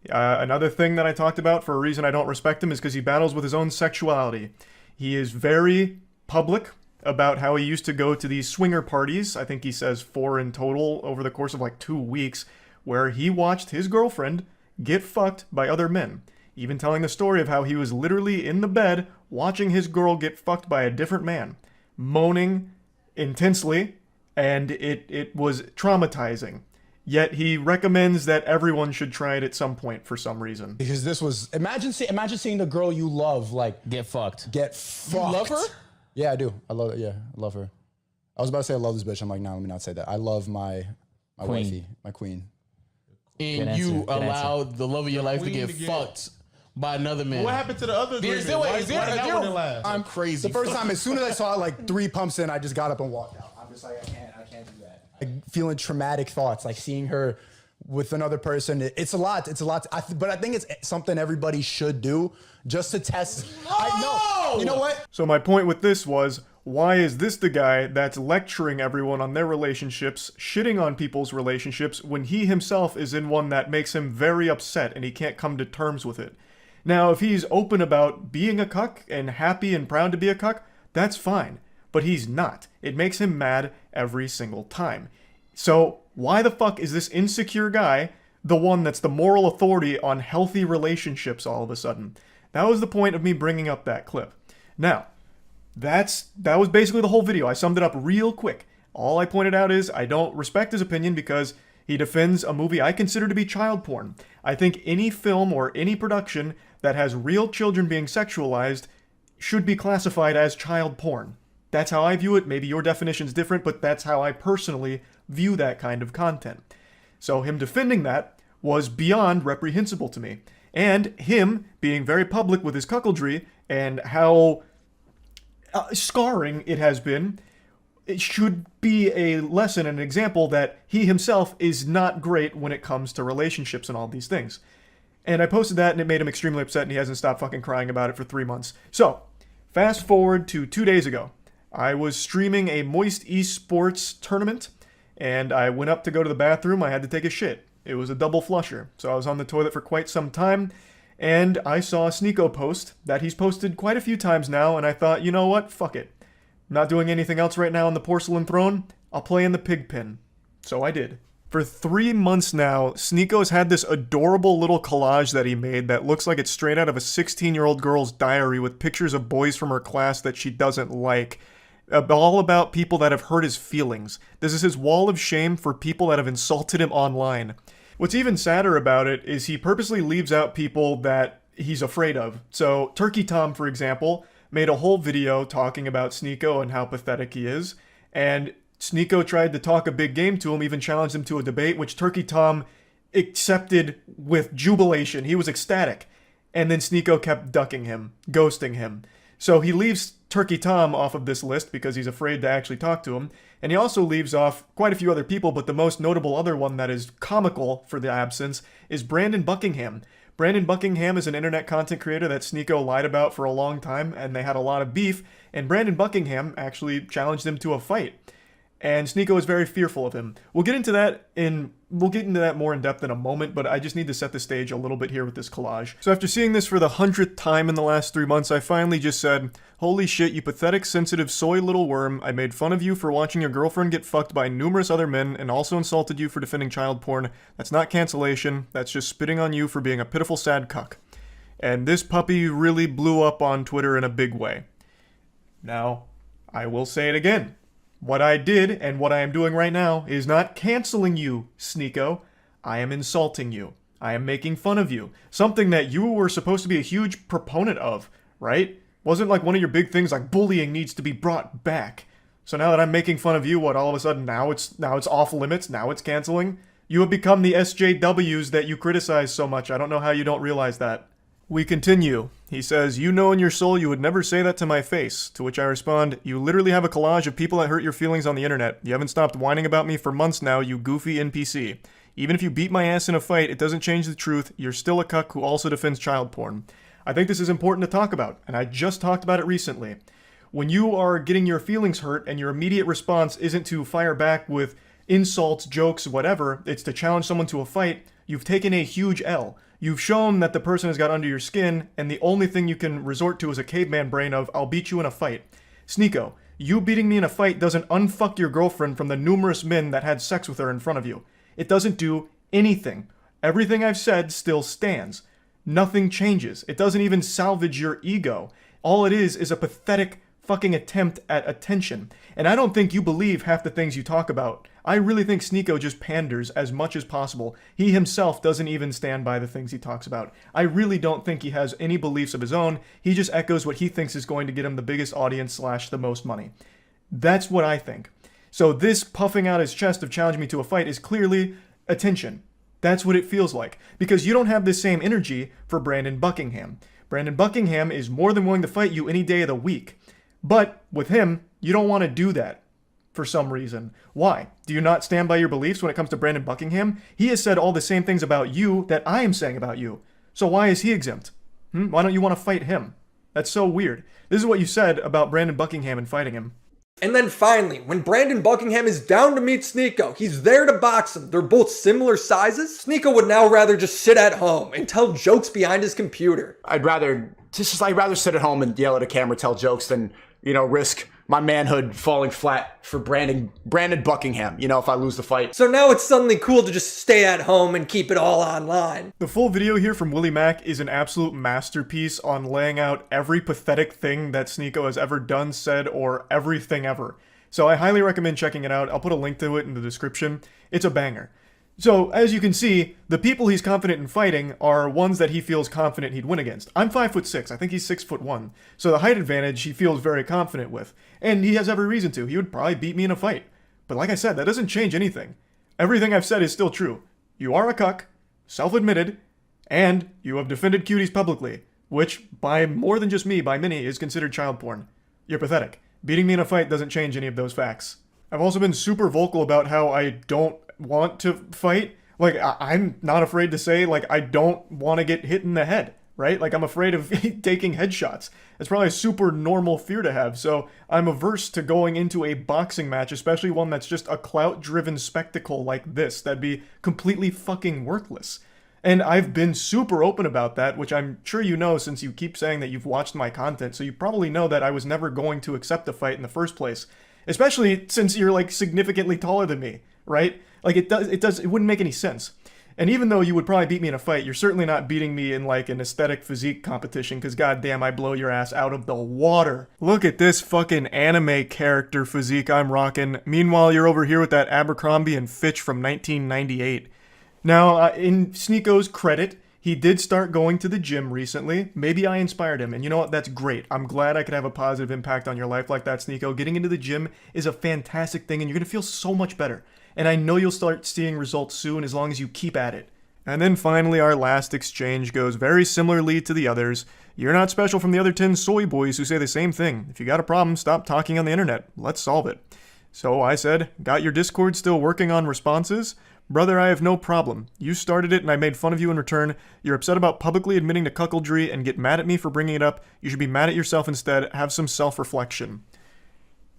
Another thing that I talked about for a reason I don't respect him is because he battles with his own sexuality. He is very public about how he used to go to these swinger parties, I think he says 4 in total over the course of like 2 weeks, where he watched his girlfriend get fucked by other men. Even telling the story of how he was literally in the bed watching his girl get fucked by a different man, moaning intensely, and it was traumatizing. Yet he recommends that everyone should try it at some point for some reason. Because this was, imagine seeing the girl you love, like, get fucked. You love her? Yeah, I do. I love her. I was about to say I love this bitch. I'm like, no, let me not say that. I love my wifey, my queen. And you allowed the love of your life to get fucked by another man. What happened to the other agreement? Why did that one last? I'm crazy. The first time, as soon as I saw like 3 pumps in, I just got up and walked out. I'm just like, I can't do that. Like, feeling traumatic thoughts, like seeing her with another person. It's a lot. But I think it's something everybody should do just to test. You know what? So my point with this was, why is this the guy that's lecturing everyone on their relationships, shitting on people's relationships, when he himself is in one that makes him very upset and he can't come to terms with it? Now, if he's open about being a cuck and happy and proud to be a cuck, that's fine. But he's not. It makes him mad every single time. So why the fuck is this insecure guy the one that's the moral authority on healthy relationships all of a sudden? That was the point of me bringing up that clip. Now, that was basically the whole video. I summed it up real quick. All I pointed out is I don't respect his opinion because he defends a movie I consider to be child porn. I think any film or any production that has real children being sexualized should be classified as child porn. That's how I view it. Maybe your definition's different, but that's how I personally view that kind of content. So him defending that was beyond reprehensible to me. And him being very public with his cuckoldry and how scarring it has been, it should be a lesson and an example that he himself is not great when it comes to relationships and all these things. And I posted that and it made him extremely upset and he hasn't stopped fucking crying about it for 3 months. So, fast forward to 2 days ago. I was streaming a MOISTCR1TIKAL tournament and I went up to go to the bathroom. I had to take a shit. It was a double flusher. So I was on the toilet for quite some time and I saw a Sneeko post that he's posted quite a few times now and I thought, you know what? Fuck it. I'm not doing anything else right now on the porcelain throne. I'll play in the pig pen. So I did. For 3 months now, Sneeko's had this adorable little collage that he made that looks like it's straight out of a 16-year-old girl's diary with pictures of boys from her class that she doesn't like. All about people that have hurt his feelings. This is his wall of shame for people that have insulted him online. What's even sadder about it is he purposely leaves out people that he's afraid of. So Turkey Tom, for example, made a whole video talking about Sneeko and how pathetic he is. And Sneeko tried to talk a big game to him, even challenged him to a debate, which Turkey Tom accepted with jubilation. He was ecstatic. And then Sneeko kept ducking him, ghosting him. So he leaves Turkey Tom off of this list because he's afraid to actually talk to him. And he also leaves off quite a few other people, but the most notable other one that is comical for the absence is Brandon Buckingham. Brandon Buckingham is an internet content creator that Sneeko lied about for a long time, and they had a lot of beef, and Brandon Buckingham actually challenged him to a fight. And Sneeko is very fearful of him. We'll get into that more in depth in a moment, but I just need to set the stage a little bit here with this collage. So after seeing this for the 100th time in the last 3 months, I finally just said, holy shit, you pathetic, sensitive, soy little worm. I made fun of you for watching your girlfriend get fucked by numerous other men and also insulted you for defending child porn. That's not cancellation. That's just spitting on you for being a pitiful, sad cuck. And this puppy really blew up on Twitter in a big way. Now, I will say it again. What I did and what I am doing right now is not canceling you, Sneeko. I am insulting you. I am making fun of you. Something that you were supposed to be a huge proponent of, right? Wasn't like one of your big things like bullying needs to be brought back. So now that I'm making fun of you, what, all of a sudden now it's off limits, now it's canceling? You have become the SJWs that you criticize so much. I don't know how you don't realize that. We continue. He says, you know in your soul you would never say that to my face. To which I respond, you literally have a collage of people that hurt your feelings on the internet. You haven't stopped whining about me for months now, you goofy NPC. Even if you beat my ass in a fight, it doesn't change the truth. You're still a cuck who also defends child porn. I think this is important to talk about, and I just talked about it recently. When you are getting your feelings hurt and your immediate response isn't to fire back with insults, jokes, whatever, it's to challenge someone to a fight, you've taken a huge L. You've shown that the person has got under your skin, and the only thing you can resort to is a caveman brain of, I'll beat you in a fight. Sneeko, you beating me in a fight doesn't unfuck your girlfriend from the numerous men that had sex with her in front of you. It doesn't do anything. Everything I've said still stands. Nothing changes. It doesn't even salvage your ego. All it is a pathetic fucking attempt at attention. And I don't think you believe half the things you talk about. I really think Sneeko just panders as much as possible. He himself doesn't even stand by the things he talks about. I really don't think he has any beliefs of his own. He just echoes what he thinks is going to get him the biggest audience / the most money. That's what I think. So this puffing out his chest of challenging me to a fight is clearly attention. That's what it feels like. Because you don't have the same energy for Brandon Buckingham. Brandon Buckingham is more than willing to fight you any day of the week. But with him, you don't want to do that for some reason. Why? Do you not stand by your beliefs when it comes to Brandon Buckingham? He has said all the same things about you that I am saying about you. So why is he exempt? Why don't you want to fight him? That's so weird. This is what you said about Brandon Buckingham and fighting him. And then finally, when Brandon Buckingham is down to meet Sneeko, he's there to box him. They're both similar sizes. Sneeko would now rather just sit at home and tell jokes behind his computer. I'd rather sit at home and yell at a camera, tell jokes than, risk my manhood falling flat for Brandon Buckingham, if I lose the fight. So now it's suddenly cool to just stay at home and keep it all online. The full video here from Willie Mack is an absolute masterpiece on laying out every pathetic thing that Sneeko has ever done, said, or everything ever. So I highly recommend checking it out. I'll put a link to it in the description. It's a banger. So, as you can see, the people he's confident in fighting are ones that he feels confident he'd win against. I'm 5'6", I think he's 6'1", so the height advantage he feels very confident with. And he has every reason to. He would probably beat me in a fight. But like I said, that doesn't change anything. Everything I've said is still true. You are a cuck, self-admitted, and you have defended cuties publicly, which, by more than just me, by many, is considered child porn. You're pathetic. Beating me in a fight doesn't change any of those facts. I've also been super vocal about how I don't want to fight. Like, I'm not afraid to say, like, I don't want to get hit in the head, right? Like, I'm afraid of taking headshots. It's probably a super normal fear to have, so I'm averse to going into a boxing match, especially one that's just a clout-driven spectacle like this. That'd be completely fucking worthless. And I've been super open about that, which I'm sure you know since you keep saying that you've watched my content, so you probably know that I was never going to accept a fight in the first place. Especially since you're, like, significantly taller than me, right? Like, it wouldn't make any sense. And even though you would probably beat me in a fight, you're certainly not beating me in, like, an aesthetic physique competition, because goddamn, I blow your ass out of the water. Look at this fucking anime character physique I'm rocking. Meanwhile, you're over here with that Abercrombie & Fitch from 1998. Now, in Sneeko's credit, he did start going to the gym recently. Maybe I inspired him, and you know what? That's great. I'm glad I could have a positive impact on your life like that, Sneeko. Getting into the gym is a fantastic thing, and you're going to feel so much better. And I know you'll start seeing results soon as long as you keep at it. And then finally, our last exchange goes very similarly to the others. You're not special from the other 10 soy boys who say the same thing. If you got a problem, stop talking on the internet. Let's solve it. So I said, got your Discord still working on responses? Brother, I have no problem. You started it and I made fun of you in return. You're upset about publicly admitting to cuckoldry and get mad at me for bringing it up. You should be mad at yourself instead. Have some self-reflection.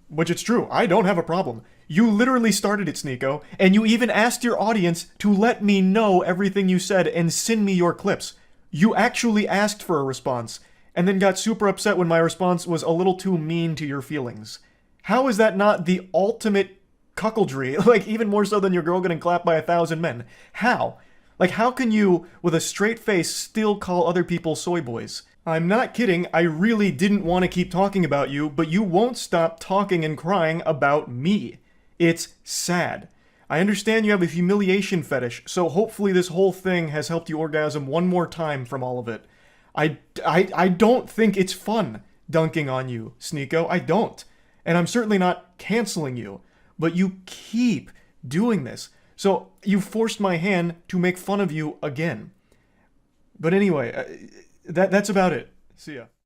Which it's true. I don't have a problem. You literally started it, Sneeko, and you even asked your audience to let me know everything you said and send me your clips. You actually asked for a response, and then got super upset when my response was a little too mean to your feelings. How is that not the ultimate cuckoldry? Like, even more so than your girl getting clapped by 1,000 men. How? Like, how can you, with a straight face, still call other people soy boys? I'm not kidding, I really didn't want to keep talking about you, but you won't stop talking and crying about me. It's sad. I understand you have a humiliation fetish, so hopefully this whole thing has helped you orgasm one more time from all of it. I don't think it's fun dunking on you, Sneeko. I don't. And I'm certainly not canceling you. But you keep doing this. So you forced my hand to make fun of you again. But anyway, that's about it. See ya.